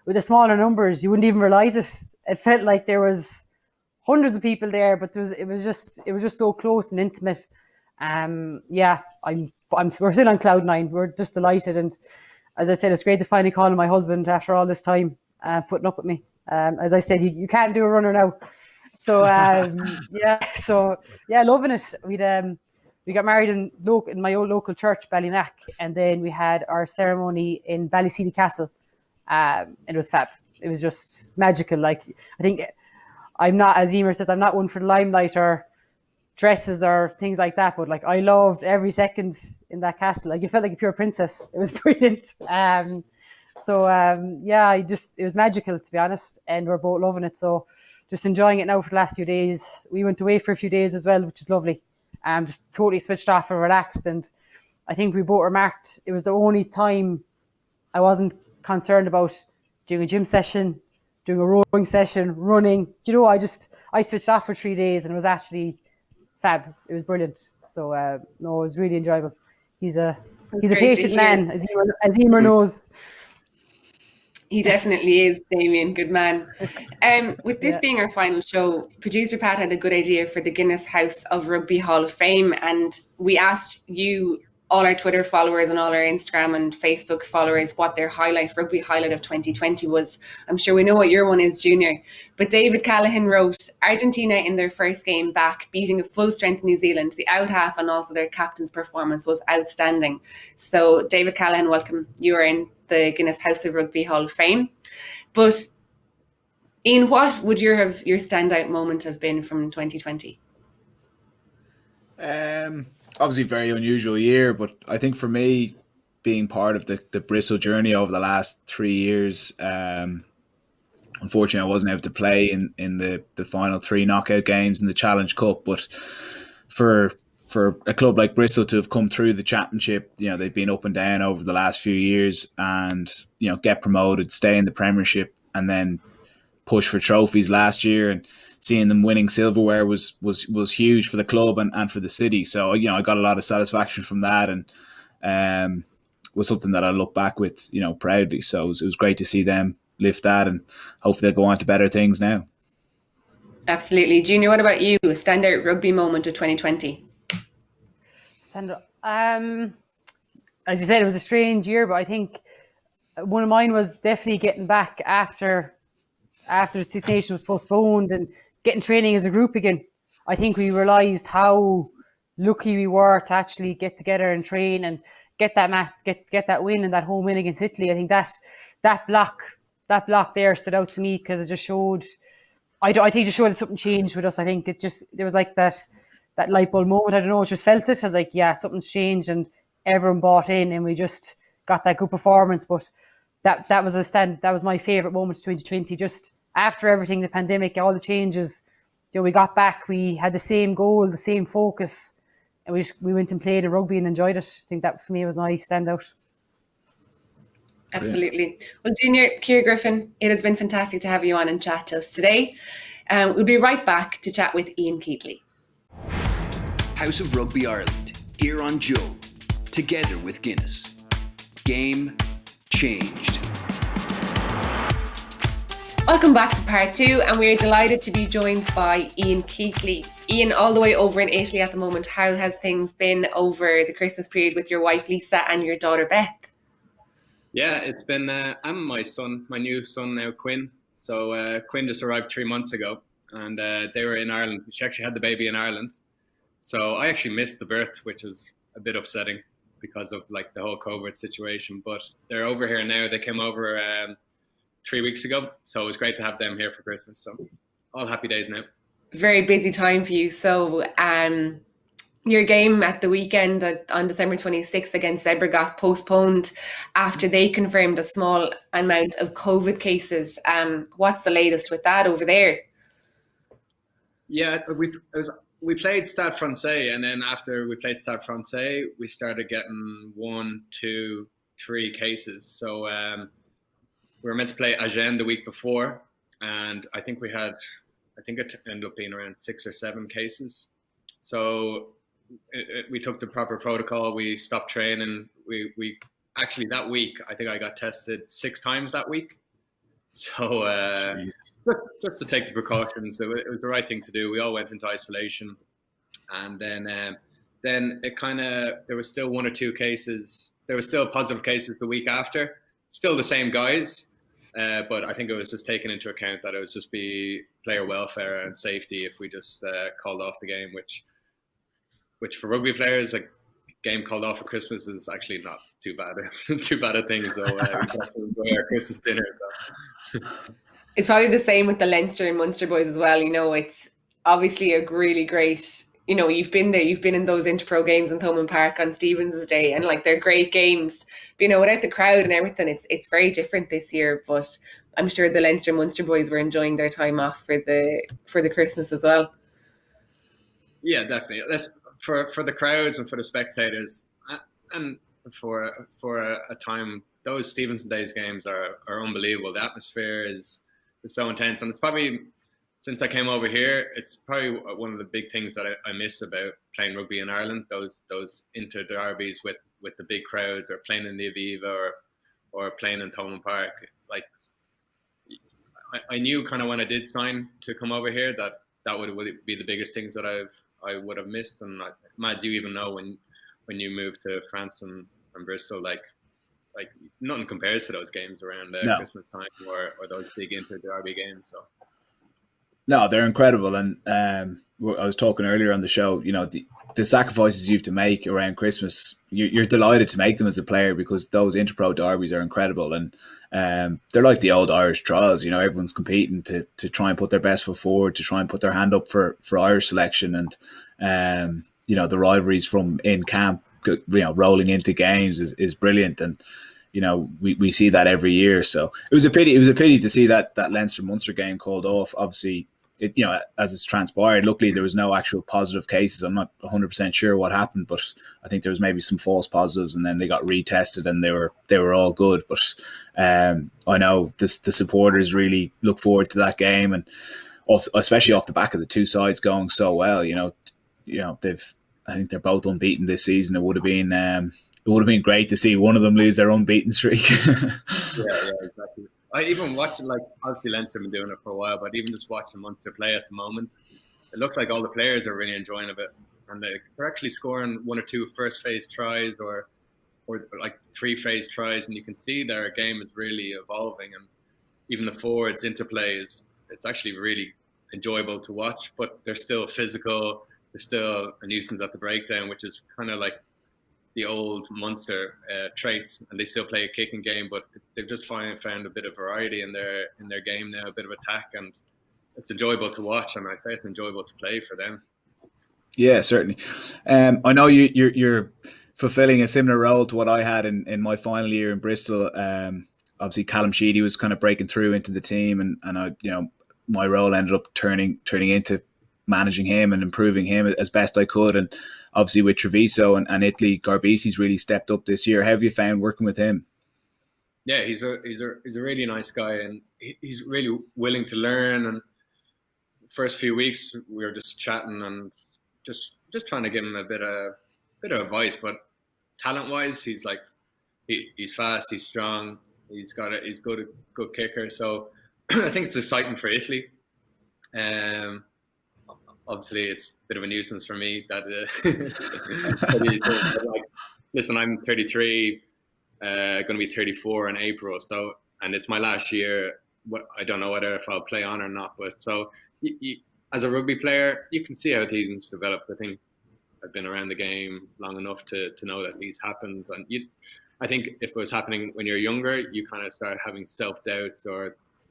E: With the smaller numbers, you wouldn't even realize it. It felt like there was hundreds of people there, but it was just so close and intimate. We're still on cloud 9. We're just delighted, and as I said, it's great to finally call him my husband after all this time, putting up with me. As I said, you can't do a runner now. So loving it. We got married in my old local church, Ballymac, and then we had our ceremony in Ballyseedy Castle. It was fab. It was just magical. Like, I think I'm not, as Eimear said, I'm not one for the limelight or dresses or things like that, but like, I loved every second in that castle. Like, you felt like a pure princess. It was brilliant. It was magical, to be honest, and we're both loving it. So just enjoying it now for the last few days. We went away for a few days as well, which is lovely. Just totally switched off and relaxed. And I think we both remarked it was the only time I wasn't concerned about doing a gym session, doing a rowing session, running. I switched off for 3 days, and it was actually fab. It was brilliant. So it was really enjoyable. He's a patient man, as Eimear knows.
D: He definitely is, Damien. Good man. With this being our final show, producer Pat had a good idea for the Guinness House of Rugby Hall of Fame, and we asked you, all our Twitter followers and all our Instagram and Facebook followers, what their rugby highlight of 2020 was. I'm sure we know what your one is, Junior. But David Callahan wrote, Argentina in their first game back, beating a full-strength New Zealand. The out half and also their captain's performance was outstanding. So David Callahan, welcome. You are in the Guinness House of Rugby Hall of Fame. But Ian, what would your standout moment have been from 2020?
B: Obviously very unusual year, but I think for me, being part of the Bristol journey over the last 3 years, unfortunately I wasn't able to play in the final 3 knockout games in the Challenge Cup. But for a club like Bristol to have come through the championship, they've been up and down over the last few years, and get promoted, stay in the Premiership, and then push for trophies last year, and seeing them winning silverware was huge for the club and for the city. So I got a lot of satisfaction from that, and was something that I look back with proudly. So it was great to see them lift that, and hopefully they'll go on to better things now.
D: Absolutely. Junior, what about you? A standout rugby moment of 2020?
E: As you said, it was a strange year, but I think one of mine was definitely getting back after the Six Nations was postponed and getting training as a group again. I think we realised how lucky we were to actually get together and train and get that win and that home win against Italy. I think that block there stood out to me because it just showed. I think it just showed that something changed with us. I think there was like that light bulb moment. I don't know. I just felt it. I was like, yeah, something's changed, and everyone bought in, and we just got that good performance. But that was my favourite moment of 2020. Just after everything, the pandemic, all the changes, we got back. We had the same goal, the same focus, and we went and played a rugby and enjoyed it. I think that for me was my standout.
D: Absolutely. Well, Junior, Kiera Griffin, it has been fantastic to have you on and chat to us today. We'll be right back to chat with Ian Keatley.
C: House of Rugby Ireland, here on Joe, together with Guinness. Game changed.
D: Welcome back to part 2, and we're delighted to be joined by Ian Keatley. Ian, all the way over in Italy at the moment, how has things been over the Christmas period with your wife Lisa and your daughter Beth?
A: Yeah, it's been, and my new son now, Quinn. So Quinn just arrived 3 months ago, and they were in Ireland. She actually had the baby in Ireland. So I actually missed the birth, which was a bit upsetting because of like the whole COVID situation. But they're over here now. They came over 3 weeks ago. So it was great to have them here for Christmas. So all happy days now.
D: Very busy time for you. So your game at the weekend on December 26th against Zebra got postponed after they confirmed a small amount of COVID cases. What's the latest with that over there?
A: Yeah, we played Stade Francais, and then after we played Stade Francais, we started getting 1, 2, 3 cases. So we were meant to play Agen the week before, and I think it ended up being around 6 or 7 cases. So we took the proper protocol. We stopped training. We actually that week, I think I got tested 6 times that week. So just to take the precautions, it was the right thing to do. We all went into isolation, and then it there was still 1 or 2 cases. There was still positive cases the week after. Still the same guys, but I think it was just taken into account that it would just be player welfare and safety if we just called off the game, which for rugby players, like game called off for Christmas is actually not too bad a thing. So we got to enjoy our Christmas dinner. So.
D: It's probably the same with the Leinster and Munster boys as well. It's obviously a really great. You've been there. You've been in those Interpro games in Thomond Park on Stevens' Day, and like they're great games. But, without the crowd and everything, it's very different this year. But I'm sure the Leinster and Munster boys were enjoying their time off for the Christmas as well.
A: Yeah, definitely. For the crowds and for the spectators, and for a time, those Stevenson Days games are unbelievable. The atmosphere is so intense, and it's probably, since I came over here, it's probably one of the big things that I miss about playing rugby in Ireland. Those inter derbies with the big crowds, or playing in the Aviva or playing in Thomond Park. Like I knew kind of when I did sign to come over here that would be the biggest things that I would have missed. And Mads, you even know when you moved to France and Bristol, like nothing compares to those games around Christmas time or those big inter derby games. So
B: no, they're incredible. And I was talking earlier on the show, the sacrifices you have to make around Christmas, you're delighted to make them as a player, because those Interpro derbies are incredible. And they're like the old Irish trials. Everyone's competing to try and put their best foot forward, to try and put their hand up for Irish selection. And the rivalries from in camp, rolling into games is brilliant. And we see that every year. So it was a pity. It was a pity to see that Leinster Munster game called off. Obviously, as it's transpired, luckily there was no actual positive cases. I'm not 100% sure what happened, but I think there was maybe some false positives, and then they got retested and they were all good. But I know the supporters really look forward to that game, and especially off the back of the two sides going so well. I think they're both unbeaten this season. It would have been great to see one of them lose their unbeaten streak.
A: yeah, exactly. I even watched it, obviously Leinster have been doing it for a while, but even just watching Munster play at the moment, it looks like all the players are really enjoying it, and they're actually scoring one or two first phase tries or like 3 phase tries, and you can see their game is really evolving, and even the forwards interplay it's actually really enjoyable to watch. But they're still physical. They're still a nuisance at the breakdown, which is kind of like the old Munster traits, and they still play a kicking game, but they've just found a bit of variety in their game now, a bit of attack, and it's enjoyable to watch, and I say it's enjoyable to play for them.
B: Yeah, certainly. I know you're fulfilling a similar role to what I had in my final year in Bristol. Obviously, Callum Sheedy was kind of breaking through into the team, and I, my role ended up turning into managing him and improving him as best I could. And obviously with Treviso and Italy, Garbisi's really stepped up this year. How have you found working with him?
A: Yeah, he's a really nice guy, and he's really willing to learn. And the first few weeks we were just chatting and just trying to give him a bit of advice. But talent wise, he's fast, he's strong, he's good kicker. So I think it's exciting for Italy. Obviously, it's a bit of a nuisance for me that. Listen, I'm 33, going to be 34 in April. So, and it's my last year. I don't know whether if I'll play on or not. But so, as a rugby player, you can see how things develop. I think I've been around the game long enough to know that these happens. And I think if it was happening when you're younger, you kind of start having self-doubts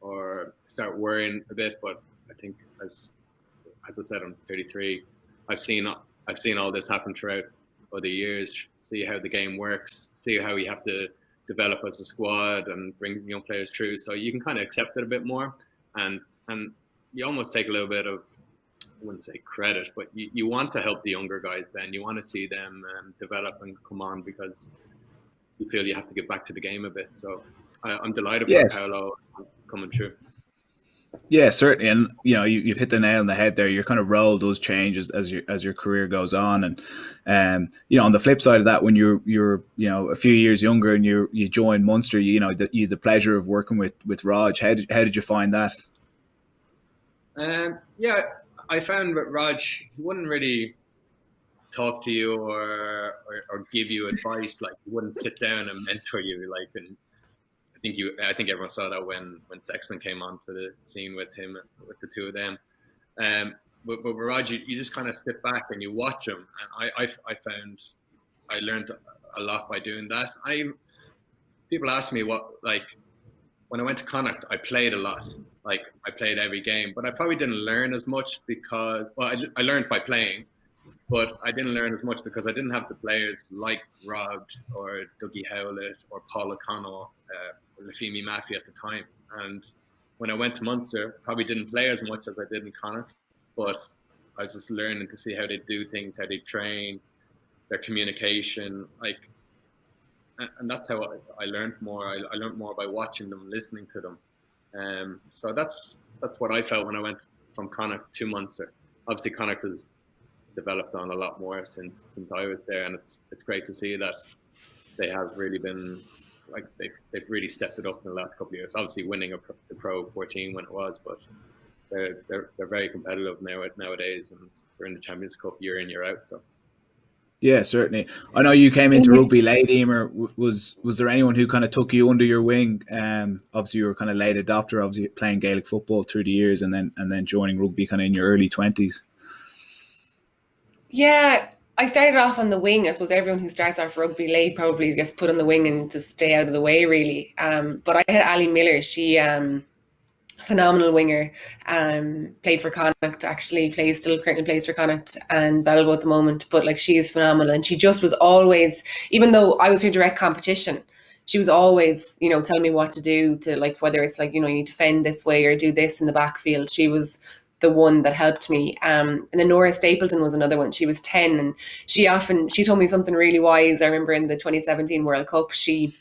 A: or start worrying a bit. But I think as I said, I'm 33. I've seen all this happen throughout other years. See how the game works. See how you have to develop as a squad and bring young players through. So you can kind of accept it a bit more, and you almost take a little bit of, I wouldn't say credit, but you want to help the younger guys. Then you want to see them develop and come on, because you feel you have to get back to the game a bit. So I'm delighted with Paolo coming through.
B: Yeah, certainly, and you've hit the nail on the head there. Your kind of role does change as your career goes on, and on the flip side of that, when you're a few years younger and you join Munster, you had the pleasure of working with Raj. How did you find that?
A: Yeah, I found with Raj, he wouldn't really talk to you or give you advice. Like, he wouldn't sit down and mentor you, and I think everyone saw that when Sexton came onto the scene with him, with the two of them. But with Raj, you just kind of sit back and you watch him, and I found I learned a lot by doing that. People ask me when I went to Connacht, I played a lot. I played every game, but I probably didn't learn as much because I learned by playing, but I didn't learn as much because I didn't have the players like Raj or Dougie Howlett or Paul O'Connell, Lafemi Maffey at the time. And when I went to Munster, probably didn't play as much as I did in Connacht, but I was just learning to see how they do things, how they train, their communication, and that's how I learned more. I learned more by watching them, listening to them. So that's what I felt when I went from Connacht to Munster. Obviously, Connacht has developed on a lot more since I was there, and it's great to see that they have really been they've really stepped it up in the last couple of years. Obviously, winning the PRO14 when it was, but they're very competitive nowadays, and they're in the Champions Cup year in, year out. So. Yeah,
B: certainly. I know you came into rugby late, Eimear. Was there anyone who kind of took you under your wing? Obviously, you were kind of late adopter, obviously playing Gaelic football through the years, and then joining rugby kind of in your early 20s.
D: Yeah, I started off on the wing. I suppose everyone who starts off rugby late probably gets put on the wing and to stay out of the way, really. But I had Ali Miller. She phenomenal winger. Played for Connacht, actually currently plays for Connacht and Belleville at the moment. But she is phenomenal, and she just was always, even though I was her direct competition, she was always, you know, telling me what to do, to like, whether it's like, you know, you need to fend this way or do this in the backfield. She was the one that helped me. And then Nora Stapleton was another one. She was 10, and she told me something really wise. I remember in the 2017 World Cup, she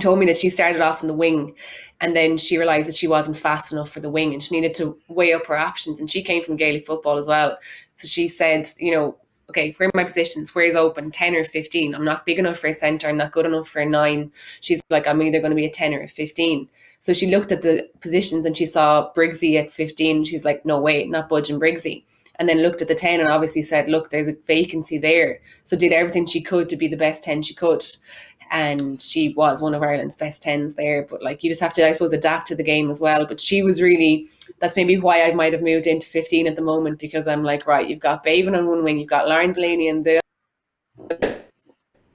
D: told me that she started off in the wing, and then she realised that she wasn't fast enough for the wing and she needed to weigh up her options. And she came from Gaelic football as well. So she said, you know, okay, where are my positions? Where's open? 10 or 15? I'm not big enough for a centre. I'm not good enough for a 9. She's like, I'm either going to be a 10 or a 15. So she looked at the positions and she saw Briggsy at 15. She's like, no way, not budging Briggsy. And then looked at the 10 and obviously said, look, there's a vacancy there. So did everything she could to be the best 10 she could. And she was one of Ireland's best 10s there. But like, you just have to, I suppose, adapt to the game as well. But she was really, that's maybe why I might have moved into 15 at the moment, because I'm like, right, you've got Baven on one wing, you've got Lauren Delaney and the,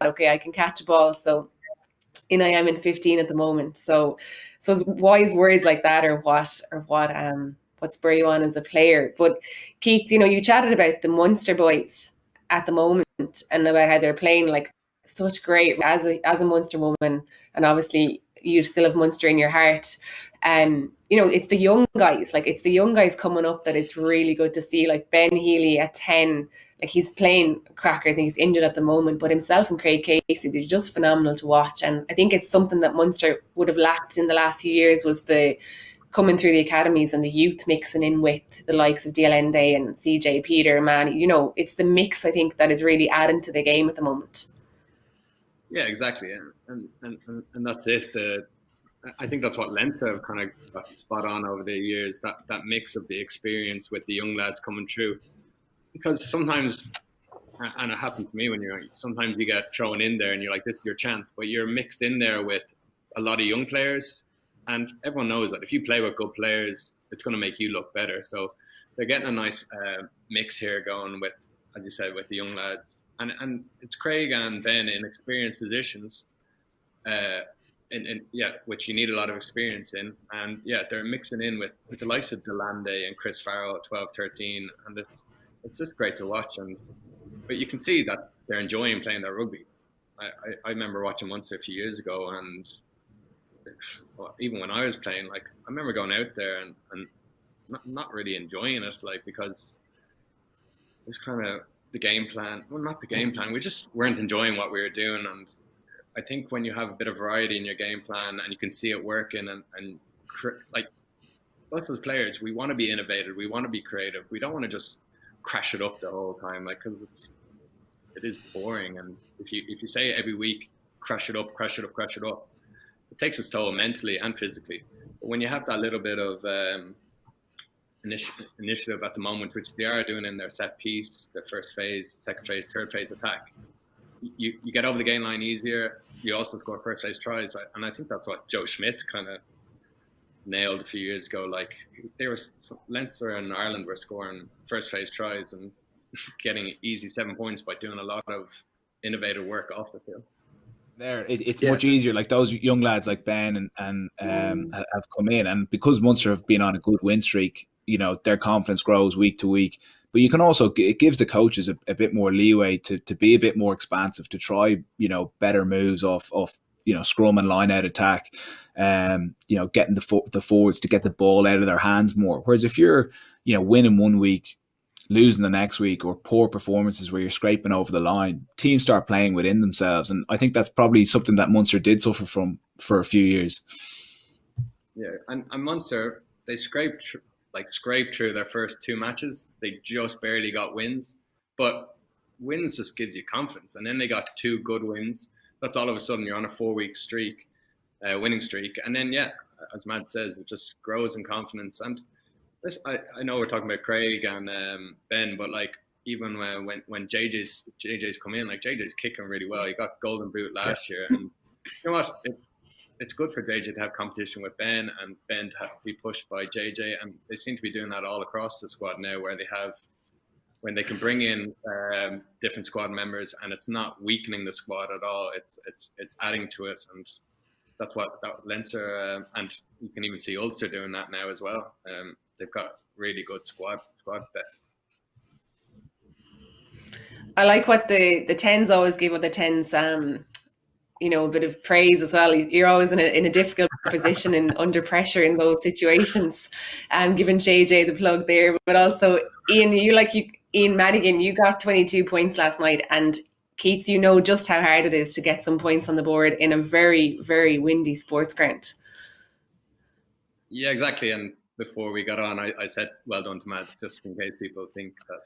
D: okay, I can catch a ball. So I am in 15 at the moment. So wise words like that are what spur you on as a player. But Keith, you know, you chatted about the Munster boys at the moment and about how they're playing like such great, as a Munster woman, and obviously you still have Munster in your heart. You know, it's the young guys, like it's the young guys coming up that is really good to see. Like Ben Healy at 10, like he's playing cracker. I think he's injured at the moment, but himself and Craig Casey, they're just phenomenal to watch. And I think it's something that Munster would have lacked in the last few years, was the coming through the academies and the youth mixing in with the likes of DLN Day and CJ, Peter, Manny. You know, it's the mix, I think, that is really adding to the game at the moment.
A: Yeah, exactly, and that's it. I think that's what Leinster have kind of got spot on over the years. That mix of the experience with the young lads coming through, because sometimes, and it happened to me when sometimes you get thrown in there and you're like, this is your chance, but you're mixed in there with a lot of young players, and everyone knows that if you play with good players, it's going to make you look better. So they're getting a nice mix here going with, as you said, with the young lads. And it's Craig and Ben in experienced positions, which you need a lot of experience in. And yeah, they're mixing in with the likes of Delande and Chris Farrell at 12, 13. And it's just great to watch. But you can see that they're enjoying playing their rugby. I remember watching Munster a few years ago, and even when I was playing, like I remember going out there and not really enjoying it, like, because it was kind of the game plan. Well, not the game plan. We just weren't enjoying what we were doing. And I think when you have a bit of variety in your game plan and you can see it working, and like both those players, we want to be innovative. We want to be creative. We don't want to just crash it up the whole time, like, because it is boring. And if you say every week, crash it up, it takes its toll mentally and physically. But when you have that little bit of initiative at the moment, which they are doing in their set piece, their first phase, second phase, third phase attack, you get over the gain line easier. You also score first phase tries, and I think that's what Joe Schmidt kind of nailed a few years ago. Like, Leinster and Ireland were scoring first phase tries and getting easy 7 points by doing a lot of innovative work off the field.
B: It's much easier. Like those young lads like Ben and have come in, and because Munster have been on a good win streak, you know, their confidence grows week to week. But you can also, it gives the coaches a bit more leeway to be a bit more expansive, to try, you know, better moves off you know, scrum and line out attack, you know, getting the forwards to get the ball out of their hands more. Whereas if you're, you know, winning one week, losing the next week, or poor performances where you're scraping over the line, teams start playing within themselves. And I think that's probably something that Munster did suffer from for a few years.
A: Yeah, and Munster, they scraped through their first 2 matches. They just barely got wins, but wins just gives you confidence. And then they got 2 good wins. That's all of a sudden you're on a 4-week streak, winning streak. And then, yeah, as Matt says, it just grows in confidence. And I know we're talking about Craig and Ben, but like, even when JJ's come in, like, JJ's kicking really well. He got golden boot last year, and you know what? It's good for JJ to have competition with Ben, and Ben to be pushed by JJ, and they seem to be doing that all across the squad now, where when they can bring in different squad members, and it's not weakening the squad at all. It's adding to it, and that's what Leinster and you can even see Ulster doing that now as well. They've got really good squad depth.
D: I like what the 10s always give, what the 10s a bit of praise as well. You're always in a difficult position and under pressure in those situations. Giving JJ the plug there, but also Ian, Ian Madigan, you got 22 points last night, and Keats, just how hard it is to get some points on the board in a very, very windy sports ground.
A: Yeah, exactly. And before we got on, I said, well done to Mads, just in case people think that.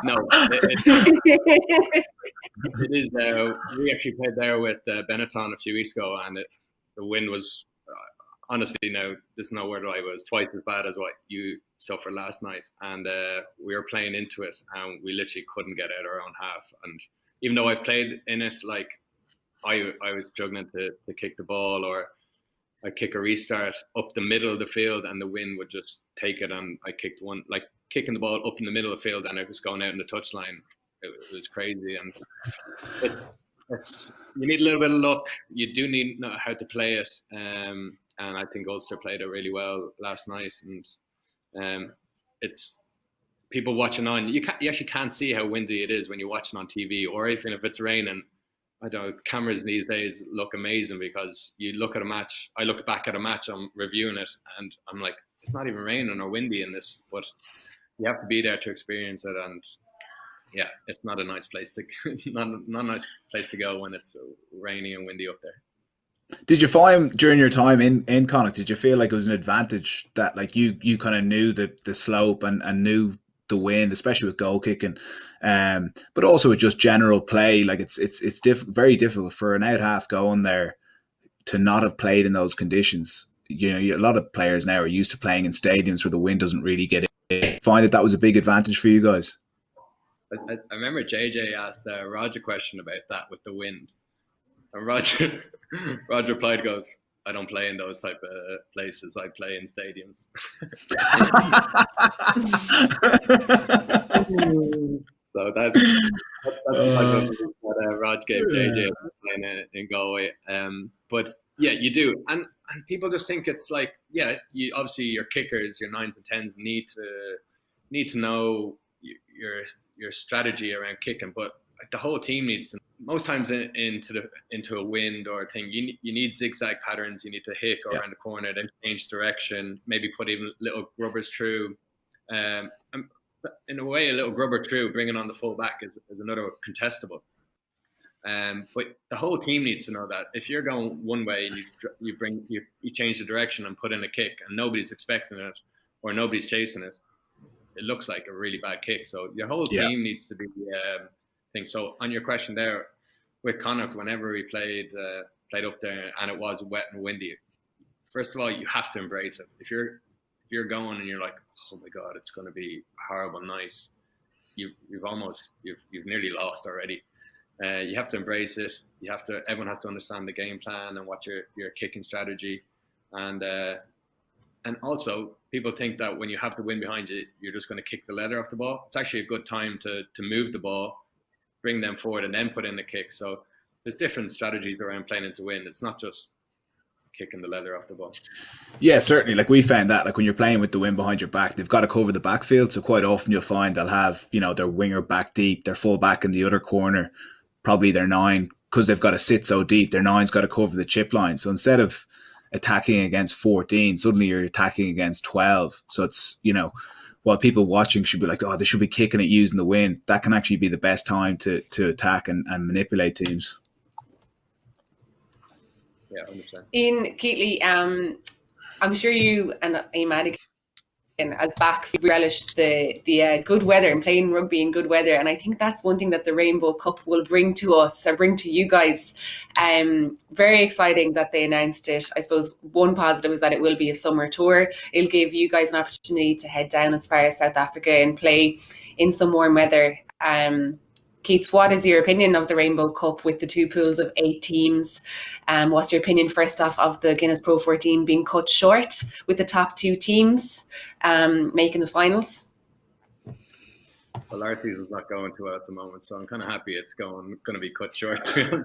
A: No, it is. We actually played there with Benetton a few weeks ago, and the wind was, honestly, now, there's no word I was twice as bad as what you suffered last night. And we were playing into it, and we literally couldn't get out our own half. And even though I played in it, like, I was struggling to kick the ball, or I kick a restart up the middle of the field and the wind would just take it, and I kicked one, like kicking the ball up in the middle of the field, and it was going out in the touchline. It was crazy, and it's you need a little bit of luck. You do need to know how to play it, and I think Ulster played it really well last night. And it's people watching on. You actually can't see how windy it is when you're watching on TV, or even if it's raining. I don't know, cameras these days look amazing, because you look at a match, I look back at a match, I'm reviewing it, and I'm like, it's not even raining or windy in this, but you have to be there to experience it. And yeah, it's not a nice place not a nice place to go when it's rainy and windy up there.
B: Did you find during your time in Connacht, did you feel like it was an advantage that like you kind of knew the slope and knew the wind, especially with goal kicking, but also with just general play? Like it's very difficult for an out half going there to not have played in those conditions. A lot of players now are used to playing in stadiums where the wind doesn't really get in. Find that was a big advantage for you guys?
A: I remember JJ asked Roger a question about that with the wind, and Roger replied, goes, I don't play in those type of places. I play in stadiums. So that's what Rod gave JJ in Galway. But yeah, you do, and people just think it's like, yeah, you obviously your kickers, your 9s and 10s need to know your strategy around kicking, but like the whole team needs to. Most times into a wind or a thing, you need zigzag patterns. You need to hit around the corner, then change direction, maybe put even little grubbers through. In a way, a little grubber through, bringing on the full back is another contestable. But the whole team needs to know that if you're going one way and you change the direction and put in a kick and nobody's expecting it or nobody's chasing it, it looks like a really bad kick. So your whole team needs to be thing. So on your question there, with Connacht, whenever we played up there and it was wet and windy, first of all, you have to embrace it. If you're going and you're like, oh my God, it's going to be a horrible night, you've nearly lost already. You have to embrace it. Everyone has to understand the game plan and what your kicking strategy, and also people think that when you have the wind behind you, you're just going to kick the leather off the ball. It's actually a good time to move the ball, bring them forward, and then put in the kick. So there's different strategies around playing into wind. It's not just kicking the leather off the ball.
B: Yeah, certainly. Like we found that, like when you're playing with the wind behind your back, they've got to cover the backfield. So quite often you'll find they'll have, their winger back deep, their full back in the other corner, probably their 9, because they've got to sit so deep, their 9's got to cover the chip line. So instead of attacking against 14, suddenly you're attacking against 12. So it's, while people watching should be like, oh, they should be kicking it using the wind, that can actually be the best time to attack and manipulate teams.
A: Yeah, 100%.
D: Ian Keatley, I'm sure you and Madigan as backs relish the good weather and playing rugby in good weather, and I think that's one thing that the Rainbow Cup will bring to us or bring to you guys. Very exciting that they announced it. I suppose one positive is that it will be a summer tour. It'll give you guys an opportunity to head down as far as South Africa and play in some warm weather. Keats, what is your opinion of the Rainbow Cup with the 2 pools of 8 teams? What's your opinion, first off, of the Guinness PRO14 being cut short with the top 2 teams making the finals?
A: Well, our season's not going too well at the moment, so I'm kind of happy it's going to be cut short. So I'm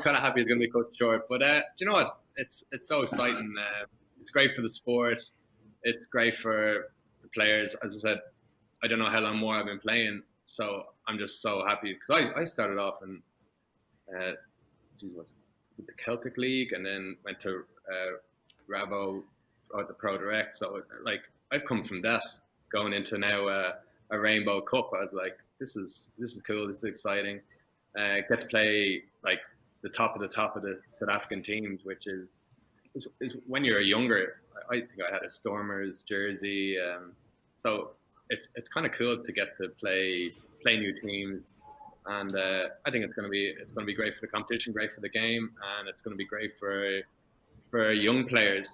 A: kind of happy it's going to be cut short. But do you know what? It's so exciting. It's great for the sport. It's great for the players. As I said, I don't know how long more I've been playing, so I'm just so happy because I started off in was it the Celtic League, and then went to Rabo or the Pro Direct. So like I've come from that going into now a Rainbow Cup. I was like, this is cool, this is exciting. Get to play like the top of the South African teams, which is when you're younger. I think I had a Stormers jersey, so it's kind of cool to get to play new teams, and I think it's going to be great for the competition, great for the game, and it's going to be great for young players,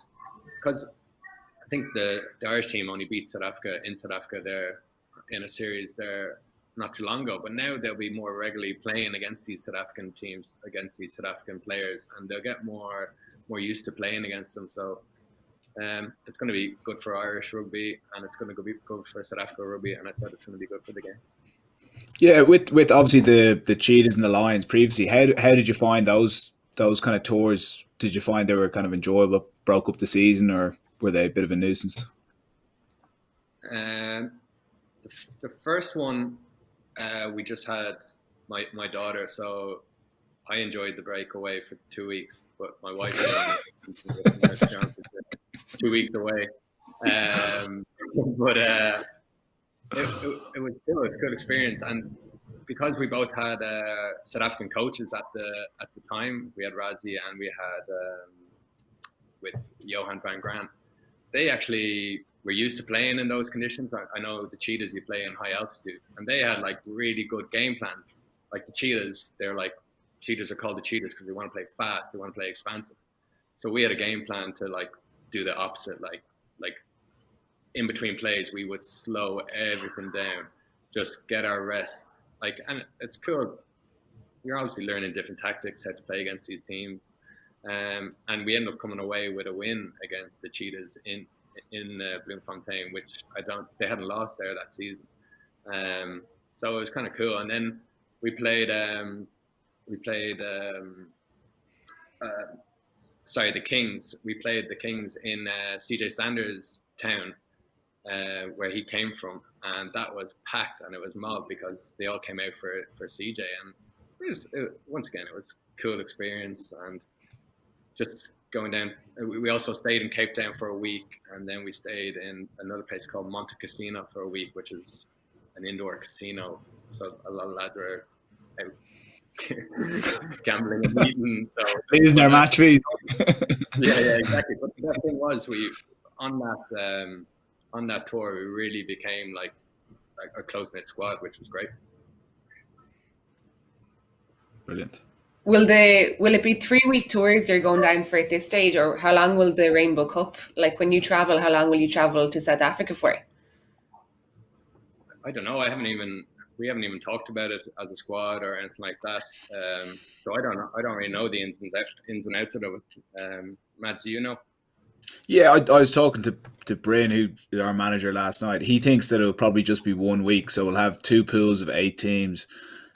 A: because I think the Irish team only beat South Africa in South Africa there in a series there not too long ago, but now they'll be more regularly playing against these South African teams, against these South African players, and they'll get more used to playing against them. So it's going to be good for Irish rugby, and it's going to be good for South Africa rugby, and I thought it's going to be good for the game.
B: Yeah, with obviously the Cheetahs and the Lions previously, how did you find those kind of tours? Did you find they were kind of enjoyable, broke up the season, or were they a bit of a nuisance?
A: The first one, we just had my daughter, so I enjoyed the break away for 2 weeks, but my wife 2 weeks away. But it was still a good experience, and because we both had South African coaches at the time, we had Razi and we had with Johan van Grant. They actually were used to playing in those conditions. I know the Cheetahs, you play in high altitude, and they had like really good game plans. Like the Cheetahs, Cheetahs are called the Cheetahs because they want to play fast, they want to play expansive. So we had a game plan to like do the opposite, like in between plays we would slow everything down, just get our rest. Like, and it's cool. You're obviously learning different tactics, how to play against these teams, and we ended up coming away with a win against the Cheetahs in Bloemfontein, which they hadn't lost there that season. So it was kind of cool. And then we played the Kings. We played the Kings in CJ Sanders' town, where he came from, and that was packed and it was mobbed because they all came out for CJ, and once again it was a cool experience. And just going down, we also stayed in Cape Town for a week, and then we stayed in another place called Monte Casino for a week, which is an indoor casino. So a lot of lads were out gambling and eating, so
B: losing their match fees.
A: yeah, exactly. But the best thing was on that tour we really became like a close-knit squad, which was great.
B: Brilliant.
D: Will it be 3-week tours you're going down for at this stage, or how long will the Rainbow Cup, like when you travel, how long will you travel to South Africa for?
A: I don't know. We haven't even talked about it as a squad or anything like that. So I don't know. I don't really know the ins and outs of it. Mads, do you know?
B: Yeah, I was talking to Bryn, who's our manager, last night. He thinks that it'll probably just be 1 week. So we'll have 2 pools of 8 teams.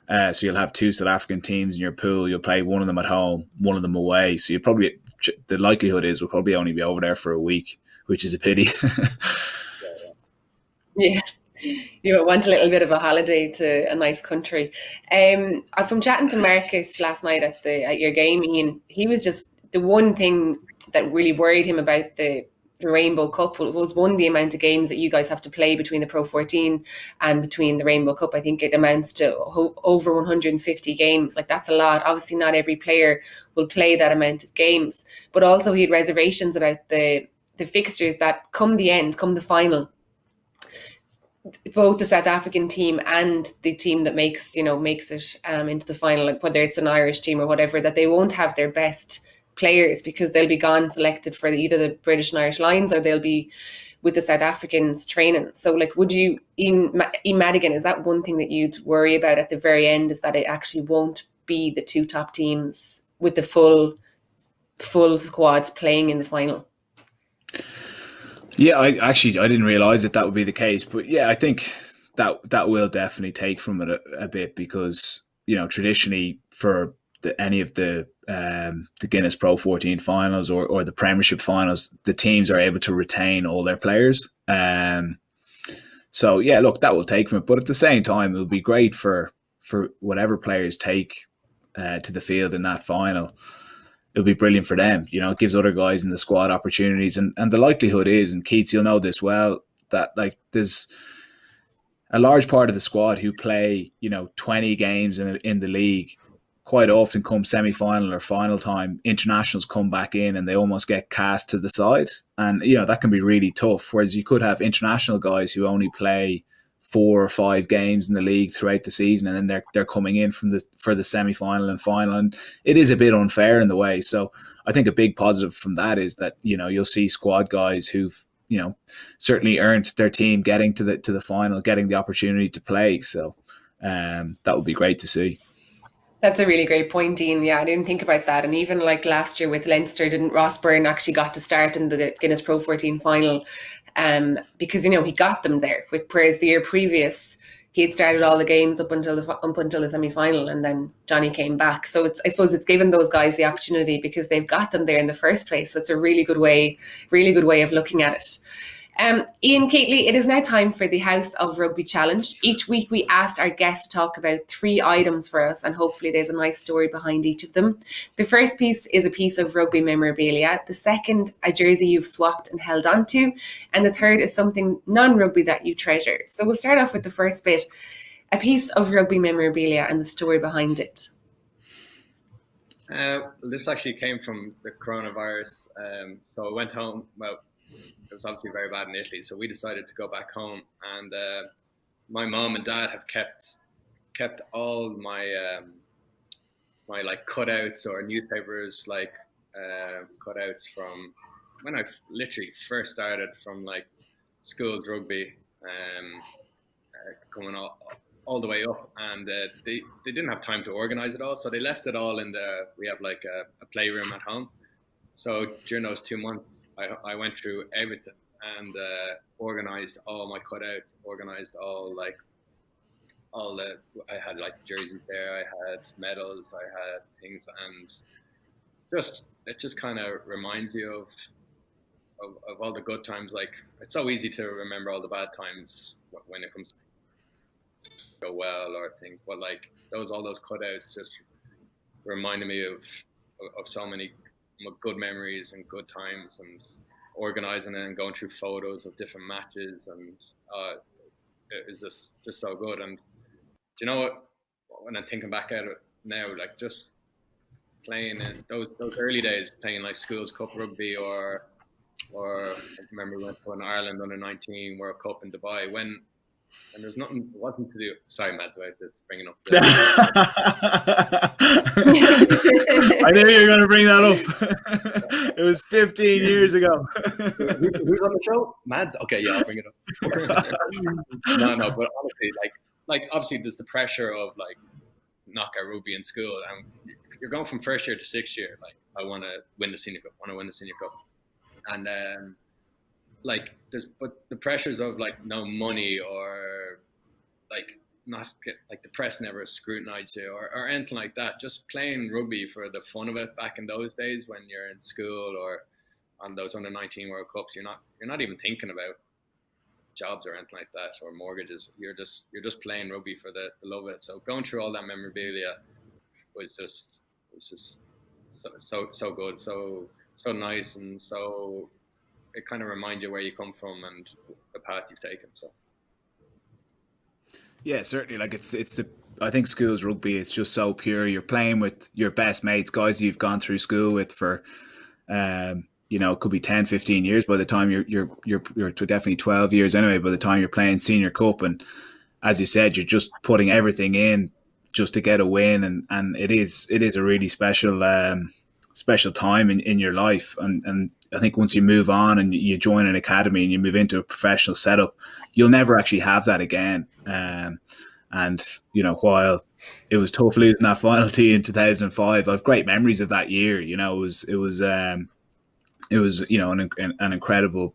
B: So you'll have 2 South African teams in your pool. You'll play one of them at home, one of them away. So the likelihood is we'll probably only be over there for a week, which is a pity.
D: Yeah. You want a little bit of a holiday to a nice country. From chatting to Marcus last night at your game, Ian, he was just, the one thing that really worried him about the Rainbow Cup was, one, the amount of games that you guys have to play between the Pro14 and between the Rainbow Cup. I think it amounts to over 150 games. Like, that's a lot. Obviously not every player will play that amount of games, but also he had reservations about the fixtures that come the final, both the South African team and the team that makes it into the final, like whether it's an Irish team or whatever, that they won't have their best players because they'll be gone selected for either the British and Irish Lions, or they'll be with the South Africans training. So like, would you, in Madigan, is that one thing that you'd worry about at the very end, is that it actually won't be the 2 top teams with the full squad playing in the final?
B: Yeah, I didn't realise that would be the case, but yeah, I think that will definitely take from it a bit, because traditionally for any of the Guinness PRO14 finals or the Premiership finals, the teams are able to retain all their players. So yeah, look, that will take from it, but at the same time, it'll be great for whatever players take to the field in that final. It'll be brilliant for them. It gives other guys in the squad opportunities, and the likelihood is, and Keats, you'll know this well, that like there's a large part of the squad who play 20 games in the league. Quite often, come semi-final or final time, internationals come back in and they almost get cast to the side, and that can be really tough. Whereas you could have international guys who only play 4 or 5 games in the league throughout the season, and then they're coming in for the semi-final and final, and it is a bit unfair in the way. So I think a big positive from that is that you'll see squad guys who've certainly earned their team getting to the final, getting the opportunity to play. So that would be great to see.
D: That's a really great point, Ian. Yeah, I didn't think about that. And even like last year with Leinster, didn't Ross Byrne actually got to start in the Guinness PRO14 final because, he got them there. Whereas the year previous, he had started all the games up until the semi-final, and then Johnny came back. So I suppose it's given those guys the opportunity because they've got them there in the first place. So it's a really good way of looking at it. Ian Keatley, it is now time for the House of Rugby Challenge. Each week we asked our guests to talk about 3 items for us, and hopefully there's a nice story behind each of them. The first piece is a piece of rugby memorabilia. The second, a jersey you've swapped and held onto. And the third is something non-rugby that you treasure. So we'll start off with the first bit, a piece of rugby memorabilia and the story behind it.
A: This actually came from the coronavirus. So I went home, it was obviously very bad in Italy, so we decided to go back home, and my mom and dad have kept all my my like cutouts or newspapers, like cutouts from when I literally first started from like school rugby, coming all the way up, and they didn't have time to organize it all, so they left it all we have like a playroom at home. So during those 2 months, I went through everything and organized all my cutouts, organized I had like jerseys there, I had medals, I had things, and it just kind of reminds you of all the good times. Like, it's so easy to remember all the bad times when it comes to go well or things, but like all those cutouts just reminded me of so many good memories and good times, and organizing it and going through photos of different matches, and it was just so good. And do you know what, when I'm thinking back at it now, like just playing in those early days, playing like schools cup rugby, or I remember we went to an Ireland under-19 World Cup in Dubai, and there's nothing, wasn't to do. Sorry, Mads, about this, bringing up
B: I knew you were going to bring that up. It was 15 years ago.
A: Who's on the show? Mads? Okay, yeah, I'll bring it up. No, but honestly, like obviously there's the pressure of like knockout rugby in school, and you're going from first year to sixth year. Like, I want to win the senior cup, and like but the pressures of like no money, or like not get, like the press never scrutinized you or anything like that. Just playing rugby for the fun of it back in those days when you're in school or on those under-19 World Cups, you're not even thinking about jobs or anything like that, or mortgages. You're just playing rugby for the love of it. So going through all that memorabilia was just so good, so nice, and so it kind of reminds you where you come from and the path you've taken. So
B: yeah, certainly. Like I think schools rugby is just so pure. You're playing with your best mates, guys you've gone through school with for it could be 10, 15 years by the time you're definitely 12 years anyway by the time you're playing senior cup. And as you said, you're just putting everything in just to get a win, and it is a really special time in your life. And I think once you move on and you join an academy and you move into a professional setup, you'll never actually have that again. And while it was tough losing that final to you in 2005, I have great memories of that year. It was an incredible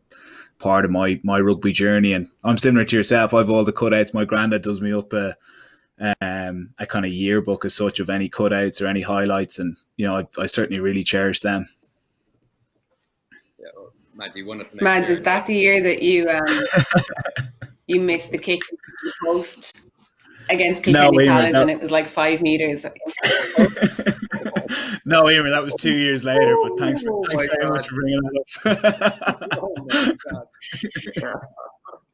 B: part of my rugby journey. And I'm similar to yourself. I've all the cutouts. My granddad does me up a kind of yearbook as such of any cutouts or any highlights, and I certainly really cherish them.
A: Yeah, well, Mads, you won it.
D: Mads, is that the year that you you missed the kick into the post against Kilkenny College, and it was like 5 meters.
B: No, Eimear, that was 2 years later. But thanks very much for bringing that up.
A: Oh my God.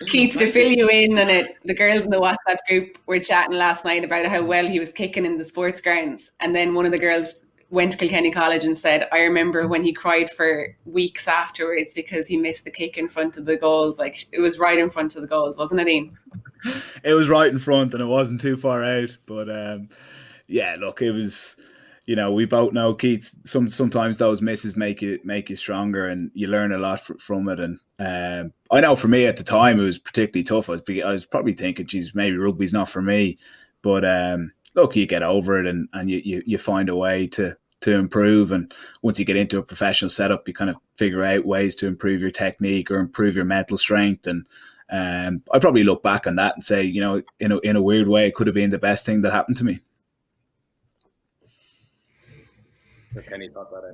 D: Keats, to fill you in on it, the girls in the WhatsApp group were chatting last night about how well he was kicking in the sports grounds, and then one of the girls went to Kilkenny College and said, I remember when he cried for weeks afterwards because he missed the kick in front of the goals. Like, it was right in front of the goals, wasn't it, Ian?
B: It was right in front and it wasn't too far out. But yeah, look, it was, you know, we both know, Keats, sometimes those misses make you stronger, and you learn a lot from it. And I know for me at the time it was particularly tough. I was probably thinking, geez, maybe rugby's not for me. But look, you get over it, and you find a way to improve. And once you get into a professional setup, you kind of figure out ways to improve your technique or improve your mental strength. And I probably look back on that and say, you know, in a weird way, it could have been the best thing that happened to me.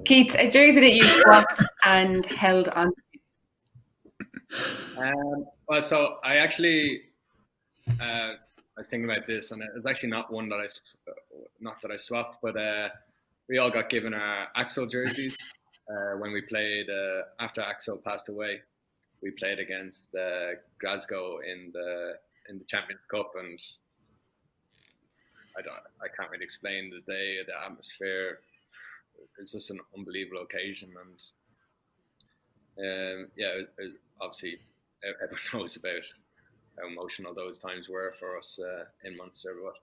D: Keats, a jersey that you swapped and held on
A: to? Well, so I actually, I was thinking about this, and it's actually not one that I swapped, but we all got given our Axel jerseys when we played after Axel passed away. We played against Glasgow in the Champions Cup, and I can't really explain the day, the atmosphere. It's just an unbelievable occasion, and obviously everyone knows about how emotional those times were for us in Munster. But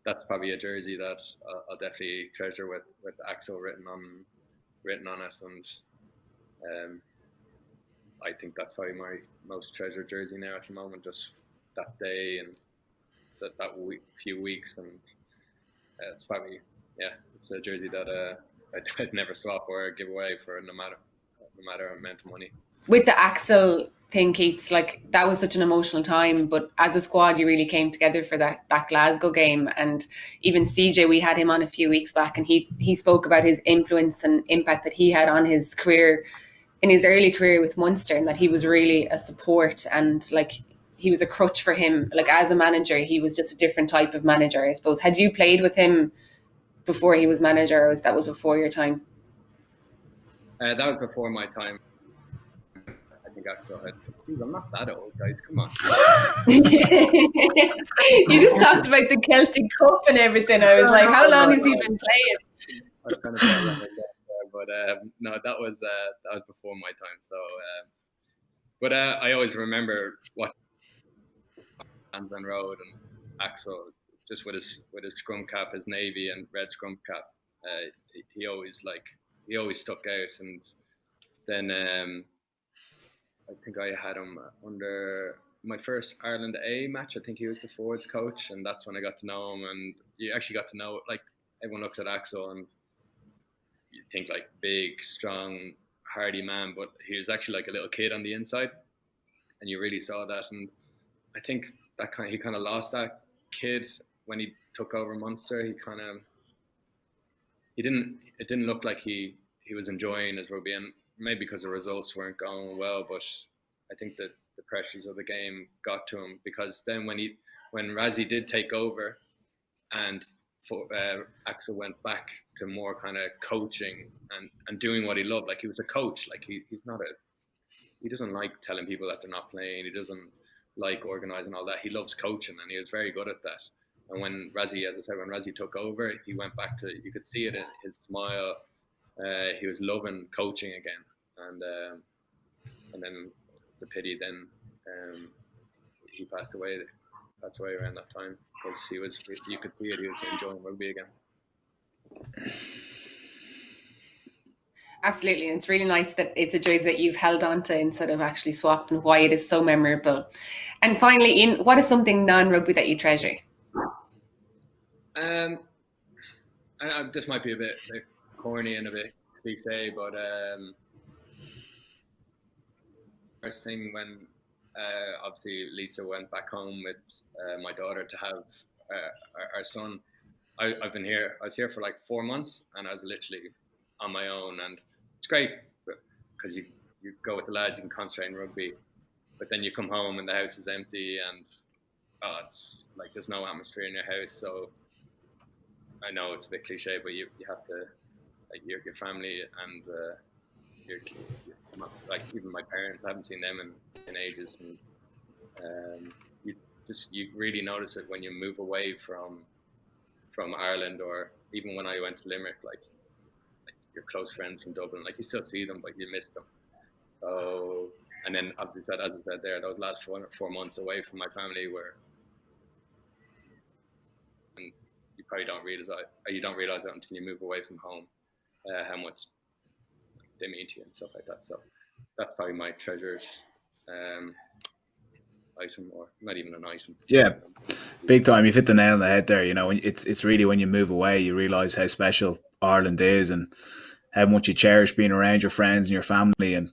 A: that's probably a jersey that I'll definitely treasure with Axel written on it, and I think that's probably my most treasured jersey now at the moment. Just that day and that few weeks, and it's probably it's a jersey that I'd never swap or give away for no matter amount of money.
D: With the Axel thing, Keats, like, that was such an emotional time, but as a squad you really came together for that Glasgow game. And even CJ, we had him on a few weeks back, and he spoke about his influence and impact that he had on his career, in his early career with Munster, and that he was really a support, and like, he was a crutch for him. Like, as a manager, he was just a different type of manager, I suppose. Had you played with him before he was manager, or was that before your time?
A: That was before my time. I think Axel had. Geez, I'm not that old, guys. Come on.
D: You just talked about the Celtic Cup and everything. I was like, how long has he been playing?
A: I was kind of saying that but no, that was before my time. So, but I always remember what Lansdowne Road and Axel, just with his scrum cap, his navy and red scrum cap, he always stuck out. And then I think I had him under my first Ireland A match. I think he was the forwards coach, and that's when I got to know him. And you actually got to know, like, everyone looks at Axel and you think like big, strong, hardy man, but he was actually like a little kid on the inside, and you really saw that. And I think he kind of lost that kid when he took over Munster. It didn't look like he was enjoying his rugby, and maybe because the results weren't going well, but I think that the pressures of the game got to him, because then when Razzie did take over and Axel went back to more kind of coaching and doing what he loved. Like, he was a coach. Like, he doesn't like telling people that they're not playing. He doesn't like organising all that. He loves coaching, and he was very good at that. And when Razzie took over, he went back to, you could see it in his smile. He was loving coaching again. And then it's a pity then he passed away around that time, because you could see it, he was enjoying rugby again.
D: Absolutely, and it's really nice that it's a jersey that you've held on to instead of actually swapped, and why it is so memorable. And finally, Ian, what is something non-rugby that you treasure?
A: This might be a bit corny and a bit cliche, but first thing when obviously Lisa went back home with my daughter to have our son, I was here for like 4 months, and I was literally on my own, and it's great because you go with the lads, you can concentrate in rugby, but then you come home and the house is empty, and it's like there's no atmosphere in your house. So I know it's a bit cliche, but you have to, like, your family and your like even my parents, I haven't seen them in ages, and you really notice it when you move away from Ireland, or even when I went to Limerick, like your close friends from Dublin, like you still see them, but you miss them. So, and then obviously, as I said there, those last 4 months away from my family were, and you probably don't realize that until you move away from home, how much they mean to you and stuff like that. So that's probably my treasured item, or not even an item.
B: Yeah, big time. You've hit the nail on the head there. You know, it's really when you move away, you realise how special Ireland is and how much you cherish being around your friends and your family. And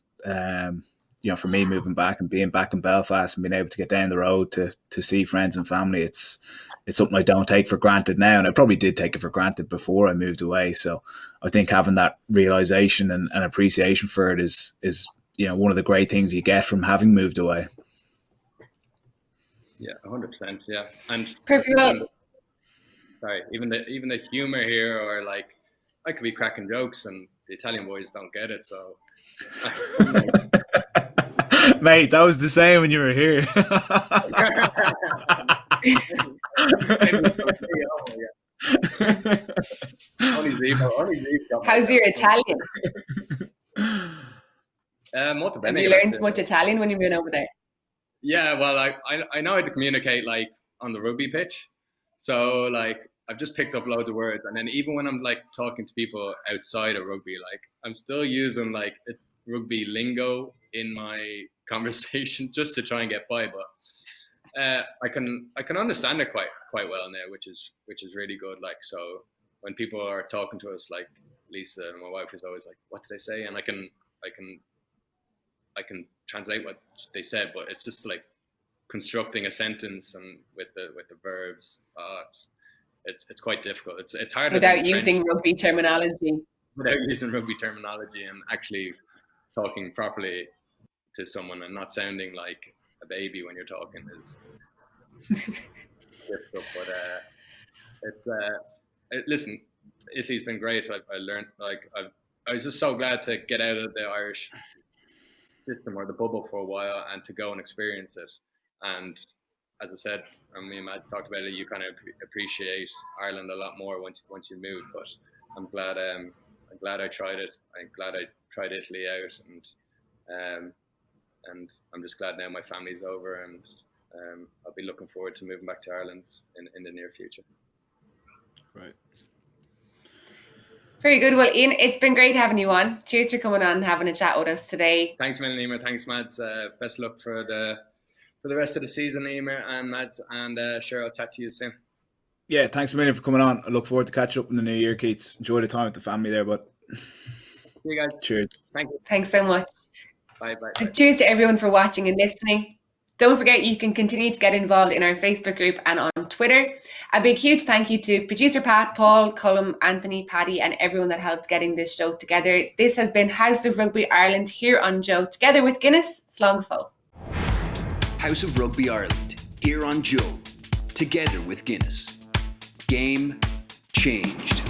B: you know, for me, moving back and being back in Belfast and being able to get down the road to see friends and family, it's something I don't take for granted now, and I probably did take it for granted before I moved away. So I think having that realization and appreciation for it is you know, one of the great things you get from having moved away.
A: Yeah, 100%. Yeah, and
D: Perfect.
A: Sorry, even the humor here, or like I could be cracking jokes and the Italian boys don't get it. So,
B: mate, that was the same when you were here.
D: How's your Italian? Have you learned much Italian when you've been over there?
A: Yeah, well, I know how to communicate, like, on the rugby pitch. So, like, I've just picked up loads of words, and then even when I'm like talking to people outside of rugby, like I'm still using like rugby lingo in my conversation just to try and get by. But I can understand it quite well now, which is really good. Like, so when people are talking to us, like Lisa, my wife, is always like, "What did they say?" And I can translate what they said, but it's just like constructing a sentence and with the verbs. It's quite difficult. It's hard
D: without using rugby terminology.
A: Without using rugby terminology and actually talking properly to someone and not sounding like a baby when you're talking is difficult. But listen, Italy's been great. I learned, like, I was just so glad to get out of the Irish system or the bubble for a while and to go and experience it. And as I said, me and Mads talked about it, you kind of appreciate Ireland a lot more once you move. But I'm glad I tried it. I'm glad I tried Italy out, and I'm just glad now my family's over, and I'll be looking forward to moving back to Ireland in the near future.
B: Right.
D: Very good. Well, Ian, it's been great having you on. Cheers for coming on and having a chat with us today.
A: Thanks, Eimear. Thanks, Mads. Best of luck for the rest of the season, Eimear and Mads. And sure, I'll chat to you soon.
B: Yeah, thanks a million for coming on. I look forward to catching up in the new year, Keats. Enjoy the time with the family there, but
A: see you guys.
B: Cheers.
A: Thank you.
D: Thanks so much.
A: Bye.
D: So cheers to everyone for watching and listening. Don't forget, you can continue to get involved in our Facebook group and on Twitter. A big, huge thank you to producer Pat, Paul, Cullum, Anthony, Paddy, and everyone that helped getting this show together. This has been House of Rugby Ireland here on Joe, together with Guinness. Slán go fóill.
C: House of Rugby Ireland here on Joe, together with Guinness. Game changed.